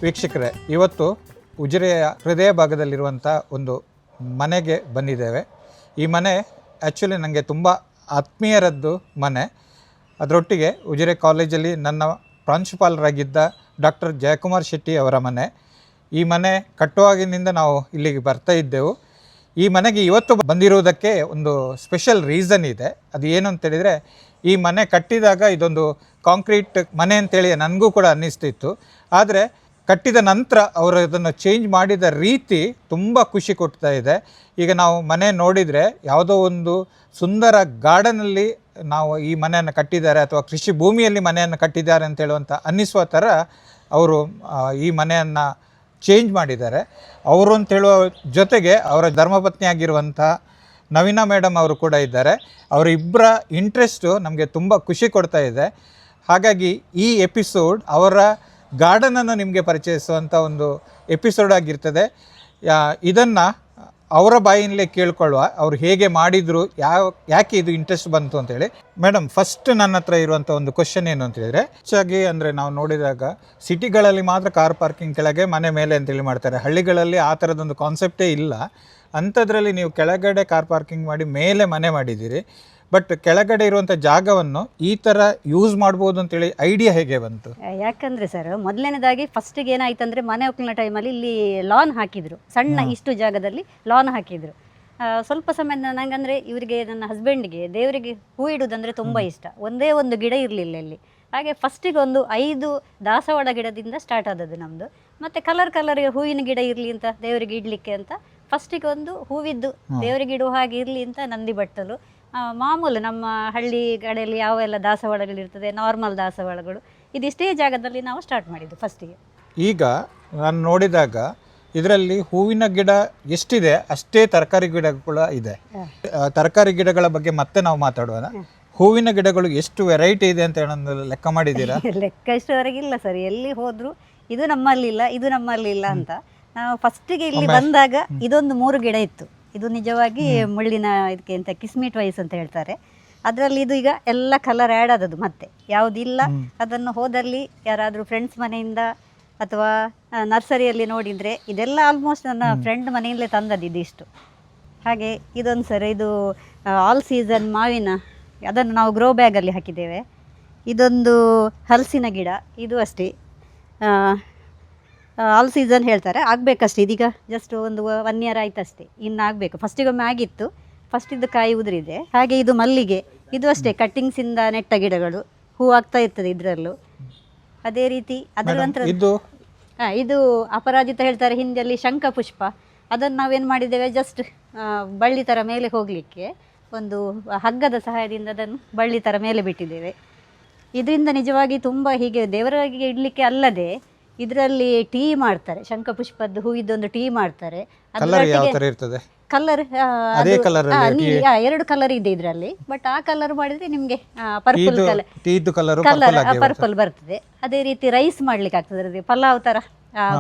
ವೀಕ್ಷಕರೇ, ಇವತ್ತು ಉಜಿರೆಯ ಹೃದಯ ಭಾಗದಲ್ಲಿರುವಂಥ ಒಂದು ಮನೆಗೆ ಬಂದಿದ್ದೇವೆ. ಈ ಮನೆ ಆ್ಯಕ್ಚುಲಿ ನನಗೆ ತುಂಬ ಆತ್ಮೀಯರದ್ದು ಮನೆ. ಅದರೊಟ್ಟಿಗೆ ಉಜಿರೆ ಕಾಲೇಜಲ್ಲಿ ನನ್ನ ಪ್ರಾಂಶುಪಾಲರಾಗಿದ್ದ ಡಾಕ್ಟರ್ ಜಯಕುಮಾರ್ ಶೆಟ್ಟಿ ಅವರ ಮನೆ. ಈ ಮನೆ ಕಟ್ಟುವಾಗಿನಿಂದ ನಾವು ಇಲ್ಲಿಗೆ ಬರ್ತಾ ಇದ್ದೆವು. ಈ ಮನೆಗೆ ಇವತ್ತು ಬಂದಿರುವುದಕ್ಕೆ ಒಂದು ಸ್ಪೆಷಲ್ ರೀಸನ್ ಇದೆ. ಅದು ಏನು ಅಂತೇಳಿದರೆ, ಈ ಮನೆ ಕಟ್ಟಿದಾಗ ಇದೊಂದು ಕಾಂಕ್ರೀಟ್ ಮನೆ ಅಂತೇಳಿ ನನಗೂ ಕೂಡ ಅನ್ನಿಸ್ತಿತ್ತು. ಆದರೆ ಕಟ್ಟಿದ ನಂತರ ಅವರು ಅದನ್ನು ಚೇಂಜ್ ಮಾಡಿದ ರೀತಿ ತುಂಬ ಖುಷಿ ಕೊಡ್ತಾ ಇದೆ. ಈಗ ನಾವು ಮನೆ ನೋಡಿದರೆ ಯಾವುದೋ ಒಂದು ಸುಂದರ ಗಾರ್ಡನಲ್ಲಿ ನಾವು ಈ ಮನೆಯನ್ನು ಕಟ್ಟಿದ್ದಾರೆ ಅಥವಾ ಕೃಷಿ ಭೂಮಿಯಲ್ಲಿ ಮನೆಯನ್ನು ಕಟ್ಟಿದ್ದಾರೆ ಅಂತ ಹೇಳುವಂಥ ಅನ್ನಿಸುವ ಥರ ಅವರು ಈ ಮನೆಯನ್ನು ಚೇಂಜ್ ಮಾಡಿದ್ದಾರೆ. ಅವರು ಅಂತ ಹೇಳುವ ಜೊತೆಗೆ ಅವರ ಧರ್ಮಪತ್ನಿಯಾಗಿರುವಂಥ ನವೀನಾ ಮೇಡಮ್ ಅವರು ಕೂಡ ಇದ್ದಾರೆ. ಅವರಿಬ್ಬರ ಇಂಟ್ರೆಸ್ಟು ನಮಗೆ ತುಂಬ ಖುಷಿ ಕೊಡ್ತಾ ಇದೆ. ಹಾಗಾಗಿ ಈ ಎಪಿಸೋಡ್ ಅವರ ಗಾರ್ಡನನ್ನು ನಿಮಗೆ ಪರಿಚಯಿಸುವಂಥ ಒಂದು ಎಪಿಸೋಡ್ ಆಗಿರ್ತದೆ. ಇದನ್ನು ಅವರ ಬಾಯಿನಲ್ಲೇ ಕೇಳ್ಕೊಳ್ಳುವ, ಅವ್ರು ಹೇಗೆ ಮಾಡಿದರು, ಯಾಕೆ ಇದು ಇಂಟ್ರೆಸ್ಟ್ ಬಂತು ಅಂತೇಳಿ. ಮೇಡಮ್, ಫಸ್ಟ್ ನನ್ನ ಹತ್ರ ಇರುವಂಥ ಒಂದು ಕ್ವಶನ್ ಏನು ಅಂತ ಹೇಳಿದರೆ, ಹೆಚ್ಚಾಗಿ ಅಂದರೆ ನಾವು ನೋಡಿದಾಗ ಸಿಟಿಗಳಲ್ಲಿ ಮಾತ್ರ ಕಾರ್ ಪಾರ್ಕಿಂಗ್ ಕೆಳಗೆ ಮನೆ ಮೇಲೆ ಅಂತೇಳಿ ಮಾಡ್ತಾರೆ. ಹಳ್ಳಿಗಳಲ್ಲಿ ಆ ಥರದೊಂದು ಕಾನ್ಸೆಪ್ಟೇ ಇಲ್ಲ. ಅಂಥದ್ರಲ್ಲಿ ನೀವು ಕೆಳಗಡೆ ಕಾರ್ ಪಾರ್ಕಿಂಗ್ ಮಾಡಿ ಮೇಲೆ ಮನೆ ಮಾಡಿದ್ದೀರಿ. ಬಟ್ ಕೆಳಗಡೆ ಇರುವಂಥ ಜಾಗವನ್ನು ಈ ಥರ ಯೂಸ್ ಮಾಡ್ಬೋದು ಅಂತೇಳಿ ಐಡಿಯಾ ಹೇಗೆ ಬಂತು? ಯಾಕಂದರೆ ಸರ್, ಮೊದಲನೇದಾಗಿ ಫಸ್ಟಿಗೆ ಏನಾಯ್ತಂದರೆ, ಮನೆ ಒಕ್ಕಲಿನ ಟೈಮಲ್ಲಿ ಇಲ್ಲಿ ಲಾನ್ ಹಾಕಿದರು. ಸಣ್ಣ ಇಷ್ಟು ಜಾಗದಲ್ಲಿ ಲಾನ್ ಹಾಕಿದರು. ಸ್ವಲ್ಪ ಸಮಯ ನನಗಂದರೆ ಇವರಿಗೆ, ನನ್ನ ಹಸ್ಬೆಂಡ್ಗೆ, ದೇವರಿಗೆ ಹೂ ಇಡೋದಂದರೆ ತುಂಬ ಇಷ್ಟ. ಒಂದೇ ಒಂದು ಗಿಡ ಇರಲಿಲ್ಲ ಇಲ್ಲಿ. ಹಾಗೆ ಫಸ್ಟಿಗೆ ಒಂದು 5 ದಾಸವಾಳ ಗಿಡದಿಂದ ಸ್ಟಾರ್ಟ್ ಆದದ್ದು ನಮ್ಮದು. ಮತ್ತು ಕಲರ್ ಹೂವಿನ ಗಿಡ ಇರಲಿ ಅಂತ, ದೇವರಿಗೆ ಇಡಲಿಕ್ಕೆ ಅಂತ ಫಸ್ಟಿಗೆ ಒಂದು ಹೂವಿದ್ದು ದೇವರಿಗೆ ಇಡುವ ಹಾಗೆ ಇರಲಿ ಅಂತ ನಂದಿ ಬಟ್ಟಲು, ಮಾಮೂಲು ನಮ್ಮ ಹಳ್ಳಿ ಕಡೆಯಲ್ಲಿ ಯಾವೆಲ್ಲ ದಾಸವಾಳಗಳಿರ್ತದೆ, ನಾರ್ಮಲ್ ದಾಸವಾಳಗಳು, ಇದಿಷ್ಟೇ ಜಾಗದಲ್ಲಿ ನಾವು ಸ್ಟಾರ್ಟ್ ಮಾಡಿದ್ದು ಫಸ್ಟಿಗೆ. ಈಗ ನಾನು ನೋಡಿದಾಗ ಇದರಲ್ಲಿ ಹೂವಿನ ಗಿಡ ಎಷ್ಟಿದೆ ಅಷ್ಟೇ ತರಕಾರಿ ಗಿಡಗಳು ಇದೆ. ತರಕಾರಿ ಗಿಡಗಳ ಬಗ್ಗೆ ಮತ್ತೆ ನಾವು ಮಾತಾಡುವ. ಹೂವಿನ ಗಿಡಗಳು ಎಷ್ಟು ವೆರೈಟಿ ಇದೆ ಅಂತ ಹೇಳೋದು ಲೆಕ್ಕ ಮಾಡಿದ್ದೀರಾ? ಲೆಕ್ಕ ಇಷ್ಟವರೆಗಿಲ್ಲ ಸರ್. ಎಲ್ಲಿ ಹೋದ್ರು ಇದು ನಮ್ಮಲ್ಲಿಲ್ಲ, ಇದು ನಮ್ಮಲ್ಲಿಲ್ಲ ಅಂತ. ನಾವು ಫಸ್ಟಿಗೆ ಇಲ್ಲಿ ಬಂದಾಗ ಇದೊಂದು 3 ಗಿಡ ಇತ್ತು. ಇದು ನಿಜವಾಗಿ ಮುಳ್ಳಿನ ಇದಕ್ಕೆ ಅಂತ ಕಿಸ್ಮಿಟ್ ವೈಸ್ ಅಂತ ಹೇಳ್ತಾರೆ. ಅದರಲ್ಲಿ ಇದು ಈಗ ಎಲ್ಲ ಕಲರ್ ಆ್ಯಡ್ ಆದದ್ದು. ಮತ್ತೆ ಯಾವುದಿಲ್ಲ ಅದನ್ನು ಹೋದಲ್ಲಿ ಯಾರಾದರೂ ಫ್ರೆಂಡ್ಸ್ ಮನೆಯಿಂದ ಅಥವಾ ನರ್ಸರಿಯಲ್ಲಿ ನೋಡಿದರೆ, ಇದೆಲ್ಲ ಆಲ್ಮೋಸ್ಟ್ ನನ್ನ ಫ್ರೆಂಡ್ ಮನೆಯಲ್ಲೇ ತಂದದ್ದು ಇದಿಷ್ಟು. ಹಾಗೆ ಇದೊಂದು ಸರ್, ಇದು ಆಲ್ ಸೀಸನ್ ಮಾವಿನ, ಅದನ್ನು ನಾವು ಗ್ರೋ ಬ್ಯಾಗಲ್ಲಿ ಹಾಕಿದ್ದೇವೆ. ಇದೊಂದು ಹಲಸಿನ ಗಿಡ, ಇದು ಅಷ್ಟೇ ಆಲ್ ಸೀಸನ್ ಹೇಳ್ತಾರೆ, ಆಗಬೇಕಷ್ಟೇ. ಇದೀಗ ಜಸ್ಟ್ ಒಂದು 1 ಇಯರ್ ಆಯ್ತಷ್ಟೇ, ಇನ್ನು ಆಗಬೇಕು. ಫಸ್ಟಿಗೊಮ್ಮೆ ಆಗಿತ್ತು, ಫಸ್ಟಿದ್ದು ಕಾಯಿ ಉದುರಿದೆ. ಹಾಗೆ ಇದು ಮಲ್ಲಿಗೆ, ಇದು ಅಷ್ಟೇ ಕಟ್ಟಿಂಗ್ಸಿಂದ ನೆಟ್ಟ ಗಿಡಗಳು, ಹೂ ಆಗ್ತಾ ಇರ್ತದೆ ಇದರಲ್ಲೂ. ಅದೇ ರೀತಿ ಅದರ ನಂತರ ಇದು ಅಪರಾಜಿತ ಹೇಳ್ತಾರೆ ಹಿಂದಿಯಲ್ಲಿ, ಶಂಖ ಪುಷ್ಪ. ಅದನ್ನು ನಾವೇನು ಮಾಡಿದ್ದೇವೆ, ಜಸ್ಟ್ ಬಳ್ಳಿ ಥರ ಮೇಲೆ ಹೋಗಲಿಕ್ಕೆ ಒಂದು ಹಗ್ಗದ ಸಹಾಯದಿಂದ ಅದನ್ನು ಬಳ್ಳಿ ಥರ ಮೇಲೆ ಬಿಟ್ಟಿದ್ದೇವೆ. ಇದರಿಂದ ನಿಜವಾಗಿ ತುಂಬ ಹೀಗೆ ದೇವರಿಗೆ ಇಡಲಿಕ್ಕೆ ಅಲ್ಲದೆ ಇದರಲ್ಲಿ ಟೀ ಮಾಡ್ತಾರೆ. ಶಂಖಪುಷ್ಪದ್ದು ಹೂವಿದ್ದೊಂದು ಟೀ ಮಾಡ್ತಾರೆ. ಕಲರ್ 2 ಕಲರ್ ಇದೆ ಇದರಲ್ಲಿ. ಬಟ್ ಆ ಕಲರ್ ಮಾಡಿದ್ರೆ ನಿಮಗೆ ಪರ್ಪಲ್ ಬರ್ತದೆ. ಅದೇ ರೀತಿ ರೈಸ್ ಮಾಡ್ಲಿಕ್ಕೆ ಆಗ್ತದೆ. ಅದೇ ಪಲಾವ್ ತರ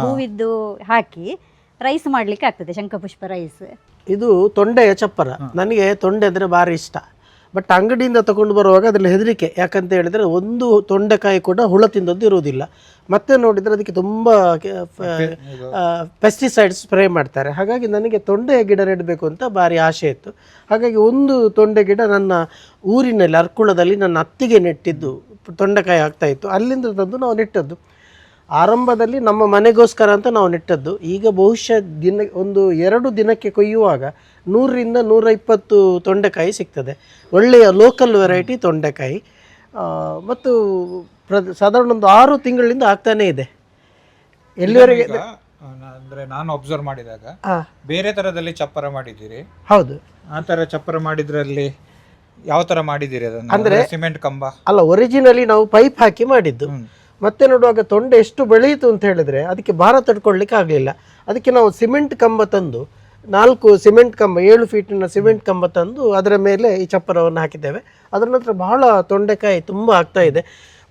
ಹೂವಿದ್ದು ಹಾಕಿ ರೈಸ್ ಮಾಡ್ಲಿಕ್ಕೆ ಆಗ್ತದೆ, ಶಂಖಪುಷ್ಪ ರೈಸ್. ಇದು ತೊಂಡೆಯ ಚಪ್ಪರ. ನನಗೆ ತೊಂಡೆ ಅಂದರೆ ಭಾರಿ ಇಷ್ಟ. ಬಟ್ ಅಂಗಡಿಯಿಂದ ತಗೊಂಡು ಬರುವಾಗ ಅದರಲ್ಲಿ ಹೆದರಿಕೆ. ಯಾಕಂತ ಹೇಳಿದರೆ, ಒಂದು ತೊಂಡೆಕಾಯಿ ಕೂಡ ಹುಳ ತಿಂದದ್ದು ಇರುವುದಿಲ್ಲ. ಮತ್ತೆ ನೋಡಿದರೆ ಅದಕ್ಕೆ ತುಂಬ ಪೆಸ್ಟಿಸೈಡ್ಸ್ ಸ್ಪ್ರೇ ಮಾಡ್ತಾರೆ. ಹಾಗಾಗಿ ನನಗೆ ತೊಂಡೆಯ ಗಿಡ ನೆಡಬೇಕು ಅಂತ ಭಾರಿ ಆಸೆ ಇತ್ತು. ಹಾಗಾಗಿ ಒಂದು ತೊಂಡೆ ಗಿಡ ನನ್ನ ಊರಿನಲ್ಲಿ ಅರ್ಕುಳದಲ್ಲಿ ನನ್ನ ಅತ್ತಿಗೆ ನೆಟ್ಟಿದ್ದು ತೊಂಡೆಕಾಯಿ ಆಗ್ತಾಯಿತ್ತು. ಅಲ್ಲಿಂದ ತಂದು ನಾವು ನೆಟ್ಟದ್ದು. ಆರಂಭದಲ್ಲಿ ನಮ್ಮ ಮನೆಗೋಸ್ಕರ ಅಂತ ನಾವು ನೆಟ್ಟದ್ದು. ಈಗ ಬಹುಶಃ ಒಂದು 2 ದಿನಕ್ಕೆ ಕೊಯ್ಯುವಾಗ 100ರಿಂದ 120 ತೊಂಡೆಕಾಯಿ ಸಿಗ್ತದೆ. ಒಳ್ಳೆಯ ಲೋಕಲ್ ವೆರೈಟಿ ತೊಂಡೆಕಾಯಿ. ಮತ್ತು ಸಾಧಾರಣ ಒಂದು 6 ತಿಂಗಳಿಂದ ಆಗ್ತಾನೇ ಇದೆ. ಎಲ್ಲಿವರೆಗೆ ಅಂದರೆ ನಾನು ಅಬ್ಸರ್ವ್ ಮಾಡಿದಾಗ ಬೇರೆ ಥರದಲ್ಲಿ ಚಪ್ಪರ ಮಾಡಿದ್ದೀರಿ. ಹೌದು, ಆ ಥರ ಚಪ್ಪರ ಮಾಡಿದ್ರಲ್ಲಿ ಯಾವ ಥರ ಮಾಡಿದ್ದೀರಿ ಅದನ್ನು? ಅಂದರೆ ಸಿಮೆಂಟ್ ಕಂಬ ಅಲ್ಲ, ಒರಿಜಿನಲಿ ನಾವು ಪೈಪ್ ಹಾಕಿ ಮಾಡಿದ್ದು. ಮತ್ತೆ ನೋಡುವಾಗ ತೊಂಡೆ ಎಷ್ಟು ಬೆಳೆಯಿತು ಅಂತ ಹೇಳಿದ್ರೆ ಅದಕ್ಕೆ ಭಾರ ತಡ್ಕೊಳ್ಲಿಕ್ಕೆ ಆಗಲಿಲ್ಲ. ಅದಕ್ಕೆ ನಾವು ಸಿಮೆಂಟ್ ಕಂಬ ತಂದು 4 ಸಿಮೆಂಟ್ ಕಂಬ, 7 ಫೀಟಿನ ಸಿಮೆಂಟ್ ಕಂಬ ತಂದು ಅದರ ಮೇಲೆ ಈ ಚಪ್ಪರವನ್ನು ಹಾಕಿದ್ದೇವೆ. ಅದರ ನಂತರ ಬಹಳ ತೊಂಡೆಕಾಯಿ ತುಂಬ ಆಗ್ತಾ ಇದೆ.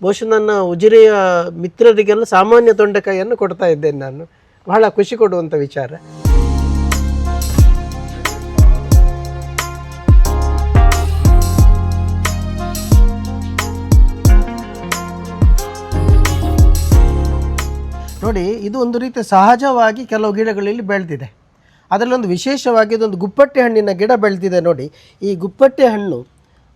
ಬಹುಶಃ ನನ್ನ ಉಜಿರೆಯ ಮಿತ್ರರಿಗೆಲ್ಲ ಸಾಮಾನ್ಯ ತೊಂಡೆಕಾಯಿಯನ್ನು ಕೊಡ್ತಾ ಇದ್ದೇನೆ ನಾನು. ಬಹಳ ಖುಷಿ ಕೊಡುವಂಥ ವಿಚಾರ. ನೋಡಿ, ಇದು ಒಂದು ರೀತಿ ಸಹಜವಾಗಿ ಕೆಲವು ಗಿಡಗಳಲ್ಲಿ ಬೆಳೆದಿದೆ. ಅದರಲ್ಲೊಂದು ವಿಶೇಷವಾಗಿ ಇದೊಂದು ಗುಪ್ಪಟ್ಟೆ ಹಣ್ಣಿನ ಗಿಡ ಬೆಳೆದಿದೆ ನೋಡಿ. ಈ ಗುಪ್ಪಟ್ಟೆ ಹಣ್ಣು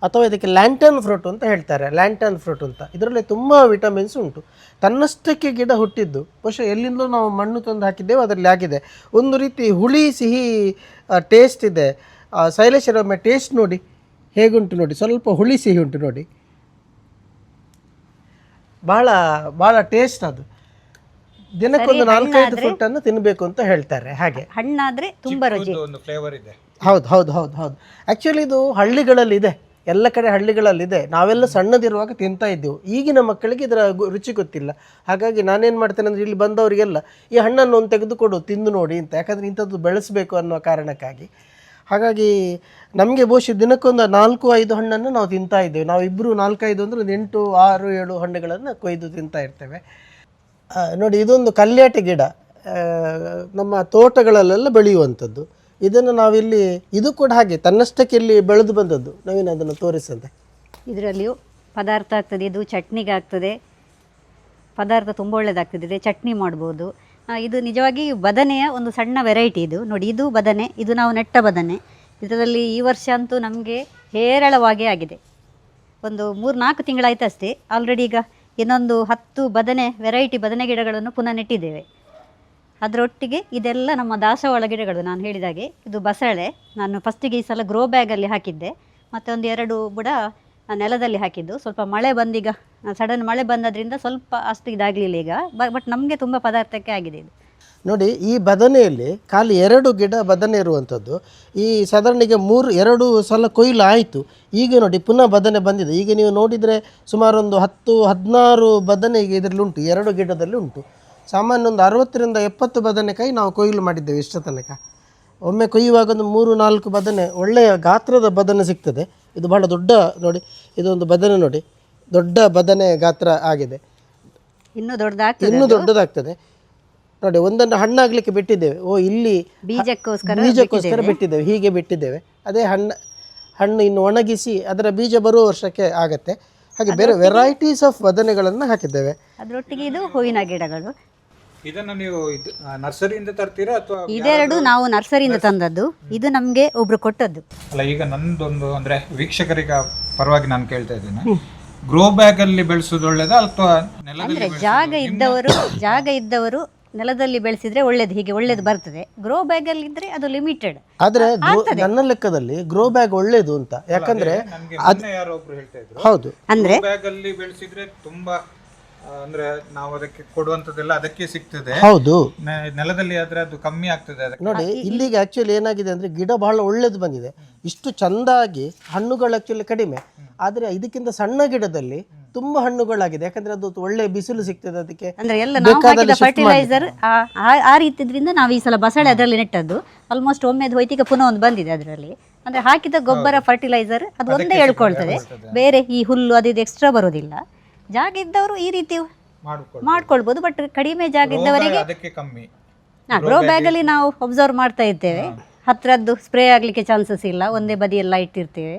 ಅಥವಾ ಇದಕ್ಕೆ ಲ್ಯಾಂಟನ್ ಫ್ರೂಟ್ ಅಂತ ಹೇಳ್ತಾರೆ, ಲ್ಯಾಂಟನ್ ಫ್ರೂಟ್ ಅಂತ. ಇದರಲ್ಲಿ ತುಂಬ ವಿಟಮಿನ್ಸ್ ಉಂಟು. ತನ್ನಷ್ಟಕ್ಕೆ ಗಿಡ ಹುಟ್ಟಿದ್ದು, ಬಹುಶಃ ಎಲ್ಲಿಂದಲೂ ನಾವು ಮಣ್ಣು ತಂದು ಹಾಕಿದ್ದೇವೆ, ಅದರಲ್ಲಿ ಆಗಿದೆ. ಒಂದು ರೀತಿ ಹುಳಿ ಸಿಹಿ ಟೇಸ್ಟ್ ಇದೆ. ಶೈಲೇಶ್ವರೊಮ್ಮೆ ಟೇಸ್ಟ್ ನೋಡಿ ಹೇಗುಂಟು ನೋಡಿ, ಸ್ವಲ್ಪ ಹುಳಿ ಸಿಹಿ ಉಂಟು ನೋಡಿ, ಭಾಳ ಭಾಳ ಟೇಸ್ಟ್. ಅದು ದಿನಕ್ಕೊಂದು 4-5 ಫ್ರೂಟನ್ನು ತಿನ್ನಬೇಕು ಅಂತ ಹೇಳ್ತಾರೆ. ಹಾಗೆ ಹಣ್ಣಾದ್ರೆ ತುಂಬಾ ರುಚಿ, ಒಂದು ಫ್ಲೇವರ್ ಇದೆ. ಹೌದು ಹೌದು ಹೌದು ಹೌದು. ಆ್ಯಕ್ಚುಲಿ ಇದು ಹಳ್ಳಿಗಳಲ್ಲಿದೆ, ಎಲ್ಲ ಕಡೆ ಹಳ್ಳಿಗಳಲ್ಲಿದೆ. ನಾವೆಲ್ಲ ಸಣ್ಣದಿರುವಾಗ ತಿಂತಾ ಇದ್ದೆವು. ಈಗಿನ ಮಕ್ಕಳಿಗೆ ಇದರ ರುಚಿ ಗೊತ್ತಿಲ್ಲ. ಹಾಗಾಗಿ ನಾನೇನು ಮಾಡ್ತೇನೆ ಅಂದರೆ, ಇಲ್ಲಿ ಬಂದವರಿಗೆಲ್ಲ ಈ ಹಣ್ಣನ್ನು ಒಂದು ತೆಗೆದುಕೊಡು, ತಿಂದು ನೋಡಿ ಅಂತ. ಯಾಕಂದರೆ ಇಂಥದ್ದು ಬೆಳೆಸಬೇಕು ಅನ್ನೋ ಕಾರಣಕ್ಕಾಗಿ. ಹಾಗಾಗಿ ನಮಗೆ ಬಹುಶಃ ದಿನಕ್ಕೊಂದು 4-5 ಹಣ್ಣನ್ನು ನಾವು ತಿಂತಾ ಇದ್ದೇವೆ. ನಾವು ಇಬ್ಬರು 4-5 ಅಂದರೆ ಒಂದು 8, 6, 7 ಹಣ್ಣುಗಳನ್ನು ಕೊಯ್ದು ತಿಂತಾ ಇರ್ತೇವೆ. ನೋಡಿ, ಇದೊಂದು ಕಲ್ಯಾಟಿ ಗಿಡ, ನಮ್ಮ ತೋಟಗಳಲ್ಲೆಲ್ಲ ಬೆಳೆಯುವಂಥದ್ದು. ಇದನ್ನು ನಾವಿಲ್ಲಿ, ಇದು ಕೂಡ ಹಾಗೆ ತನ್ನಷ್ಟಕ್ಕೆ ಇಲ್ಲಿ ಬೆಳೆದು ಬಂದದ್ದು. ನಾವೇನು ಅದನ್ನು ತೋರಿಸಂತೆ. ಇದರಲ್ಲಿಯೂ ಪದಾರ್ಥ ಆಗ್ತದೆ, ಇದು ಚಟ್ನಿಗೆ ಆಗ್ತದೆ, ಪದಾರ್ಥ ತುಂಬ ಒಳ್ಳೆಯದಾಗ್ತದೆ, ಚಟ್ನಿ ಮಾಡ್ಬೋದು. ಇದು ನಿಜವಾಗಿ ಬದನೆಯ ಒಂದು ಸಣ್ಣ ವೆರೈಟಿ. ಇದು ನೋಡಿ, ಇದು ಬದನೆ, ಇದು ನಾವು ನೆಟ್ಟ ಬದನೆ. ಇದರಲ್ಲಿ ಈ ವರ್ಷ ಅಂತೂ ನಮಗೆ ಹೇರಳವಾಗಿ ಆಗಿದೆ. ಒಂದು 3-4 ತಿಂಗಳಾಯ್ತು ಅಷ್ಟೇ. ಆಲ್ರೆಡಿ ಈಗ ಇನ್ನೊಂದು 10 ಬದನೆ ವೆರೈಟಿ ಬದನೆ ಗಿಡಗಳನ್ನು ಪುನಃ ನೆಟ್ಟಿದ್ದೇವೆ. ಅದರೊಟ್ಟಿಗೆ ಇದೆಲ್ಲ ನಮ್ಮ ದಾಸವಾಳ ಗಿಡಗಳು. ನಾನು ಹೇಳಿದಾಗೆ ಇದು ಬಸಳೆ. ನಾನು ಫಸ್ಟಿಗೆ ಈ ಸಲ ಗ್ರೋ ಬ್ಯಾಗಲ್ಲಿ ಹಾಕಿದ್ದೆ, ಮತ್ತು ಒಂದು 2 ಬುಡ ನೆಲದಲ್ಲಿ ಹಾಕಿದ್ದು. ಸ್ವಲ್ಪ ಮಳೆ ಬಂದೀಗ, ಸಡನ್ ಮಳೆ ಬಂದದ್ರಿಂದ ಸ್ವಲ್ಪ ಅಷ್ಟು ಇದಾಗಲಿಲ್ಲ ಈಗ. ಬಟ್ ನಮಗೆ ತುಂಬ ಪದಾರ್ಥಕ್ಕೆ ಆಗಿದೆ ಇದು. ನೋಡಿ, ಈ ಬದನೆಯಲ್ಲಿ ಖಾಲಿ 2 ಗಿಡ ಬದನೆ ಇರುವಂಥದ್ದು. ಈ ಸಾಧಾರಣ ಈಗ 2 ಸಲ ಕೊಯ್ಲು ಆಯಿತು. ಈಗ ನೋಡಿ ಪುನಃ ಬದನೆ ಬಂದಿದೆ. ಈಗ ನೀವು ನೋಡಿದರೆ ಸುಮಾರು ಒಂದು 10-16 ಬದನೆ ಈಗ ಇದರಲ್ಲಿ ಉಂಟು, 2 ಗಿಡದಲ್ಲಿ ಉಂಟು. ಸಾಮಾನ್ಯ ಒಂದು 60ರಿಂದ 70 ಬದನೆಕಾಯಿ ನಾವು ಕೊಯ್ಲು ಮಾಡಿದ್ದೇವೆ ಇಷ್ಟ ತನಕ. ಒಮ್ಮೆ ಕೊಯ್ಯುವಾಗ ಒಂದು 3-4 ಬದನೆ, ಒಳ್ಳೆಯ ಗಾತ್ರದ ಬದನೆ ಸಿಗ್ತದೆ. ಇದು ಬಹಳ ದೊಡ್ಡ, ನೋಡಿ ಇದೊಂದು ಬದನೆ ನೋಡಿ, ದೊಡ್ಡ ಬದನೆ ಗಾತ್ರ ಆಗಿದೆ. ಇನ್ನೂ ದೊಡ್ಡದಾಗ್ತದೆ ನೋಡಿ. ಒಂದನ್ನು ಹಣ್ಣಾಗಲಿಕ್ಕೆ ಬಿಟ್ಟಿದ್ದೇವೆ. ಇಲ್ಲಿ ಬೀಜಕ್ಕೋಸ್ಕರ ಬಿಟ್ಟಿದ್ದೇವೆ, ಹೀಗೆ ಬಿಟ್ಟಿದ್ದೇವೆ. ಅದೇ ಹಣ್ಣು ಇನ್ನು ಒಣಗಿಸಿ ಅದರ ಬೀಜ ಬರುವ ವರ್ಷಕ್ಕೆ ಆಗತ್ತೆ. ಹಾಗೆ ಬೇರೆ ವೆರೈಟೀಸ್ ಆಫ್ ಬದನೆಗಳನ್ನು ಹಾಕಿದ್ದೇವೆ. ಅದರೊಟ್ಟಿಗೆ ಇದು ಹೂವಿನ ಗಿಡಗಳು. ಇದನ್ನು ನೀವು ನರ್ಸರಿಯಿಂದ ತರ್ತೀರಾ ಅಥವಾ? ಇದೆರಡು ನಾವು ನರ್ಸರಿಯಿಂದ ತಂದದ್ದು, ಇದು ನಮಗೆ ಒಬ್ರು ಕೊಟ್ಟದ್ದು. ಅಲ್ಲ, ಈಗ ನಂದೊಂದು ಅಂದ್ರೆ ವೀಕ್ಷಕರಿಗೆ ಪರವಾಗಿ ನಾನು ಕೇಳ್ತಾ ಇದ್ದೇನೆ, ಗ್ರೋ ಬ್ಯಾಗ್ ಅಲ್ಲಿ ಬೆಳೆಸೋದು ಒಳ್ಳೇದಾ ಅಥವಾ ಅಂದ್ರೆ ಜಾಗ ಇದ್ದವರು ನೆಲದಲ್ಲಿ ಬೆಳೆಸಿದ್ರೆ ಒಳ್ಳೇದು, ಹೀಗೆ ಒಳ್ಳೇದು ಬರ್ತದೆ. ಗ್ರೋ ಬ್ಯಾಗ್ ಅಲ್ಲಿ ಇದ್ರೆ ಅದು ಲಿಮಿಟೆಡ್. ಆದ್ರೆ ನನ್ನ ಲೆಕ್ಕದಲ್ಲಿ ಗ್ರೋ ಬ್ಯಾಗ್ ಒಳ್ಳೇದು ಅಂತ. ಯಾಕಂದ್ರೆ ಯಾರೊಬ್ರು ಹೇಳ್ತಾ ಇದ್ರು, ಹೌದು, ಅಂದ್ರೆ ಬ್ಯಾಗ್ ಅಲ್ಲಿ ಬೆಳೆಸಿದ್ರೆ ತುಂಬಾ ಅಂದ್ರೆ ನಾವು ಅದಕ್ಕೆ ಕೊಡುವಂತದ್ದೆಲ್ಲ ಅದಕ್ಕೆ ಸಿಗ್ತದೆ. ಹೌದು, ನೆಲದಲ್ಲಿ ಆದ್ರೆ ಅದು ಕಮ್ಮಿ ಆಗ್ತದೆ. ನೋಡಿ ಇಲ್ಲಿಗೆ ಆಕ್ಚುಲಿ ಏನಾಗಿದೆ ಅಂದ್ರೆ ಗಿಡ ಬಹಳ ಒಳ್ಳೇದು ಬಂದಿದೆ. ಇಷ್ಟು ಚಂದಾಗಿ ಹಣ್ಣುಗಳು ಆಕ್ಚುಲಿ ಕಡಿಮೆ, ಆದ್ರೆ ಇದಕ್ಕಿಂತ ಸಣ್ಣ ಗಿಡದಲ್ಲಿ ತುಂಬಾ ಹಣ್ಣುಗಳಾಗಿದೆ. ಯಾಕಂದ್ರೆ ಅದು ಒಳ್ಳೆ ಬಿಸಿಲು ಸಿಗ್ತದೆ ಅದಕ್ಕೆ. ಅಂದ್ರೆ ಎಲ್ಲ ನಾವು ಹಾಕಿದ ಫರ್ಟಿಲೈಸರ್ ಆ ರೀತಿದ್ರಿಂದ ನಾವು ಈ ಸಲ ಬಸಳೆ ಅದರಲ್ಲಿ ನೆಟ್ಟದ್ದು. ಆಲ್ಮೋಸ್ಟ್ ಒಮ್ಮೆದು ಹೋಯ್ತು, ಈಗ ಪುನಃ ಒಂದು ಬಂದಿದೆ ಅದರಲ್ಲಿ. ಅಂದ್ರೆ ಹಾಕಿದ ಗೊಬ್ಬರ ಫರ್ಟಿಲೈಸರ್ ಅದು ಒಂದೇ ಹೇಳ್ಕೊಳ್ತದೆ, ಬೇರೆ ಈ ಹುಲ್ಲು ಅದು ಇದು ಎಕ್ಸ್ಟ್ರಾ ಬರೋದಿಲ್ಲ. ಜಾಗ ಇದ್ದವರು ಈ ರೀತಿ ಮಾಡ್ಕೊಳ್ಬಹುದು, ಬಟ್ ಕಡಿಮೆ ಜಾಗ ಇದ್ದವರಿಗೆ ಗ್ರೋ ಬ್ಯಾಗ್ ಅಲ್ಲಿ ನಾವು ಒಬ್ಸರ್ವ್ ಮಾಡ್ತಾ ಇರ್ತೇವೆ. ಹತ್ರದ್ದು ಸ್ಪ್ರೇ ಆಗ್ಲಿಕ್ಕೆ ಚಾನ್ಸಸ್ ಇಲ್ಲ, ಒಂದೇ ಬದಿಯೆಲ್ಲ ಇಟ್ಟಿರ್ತೇವೆ.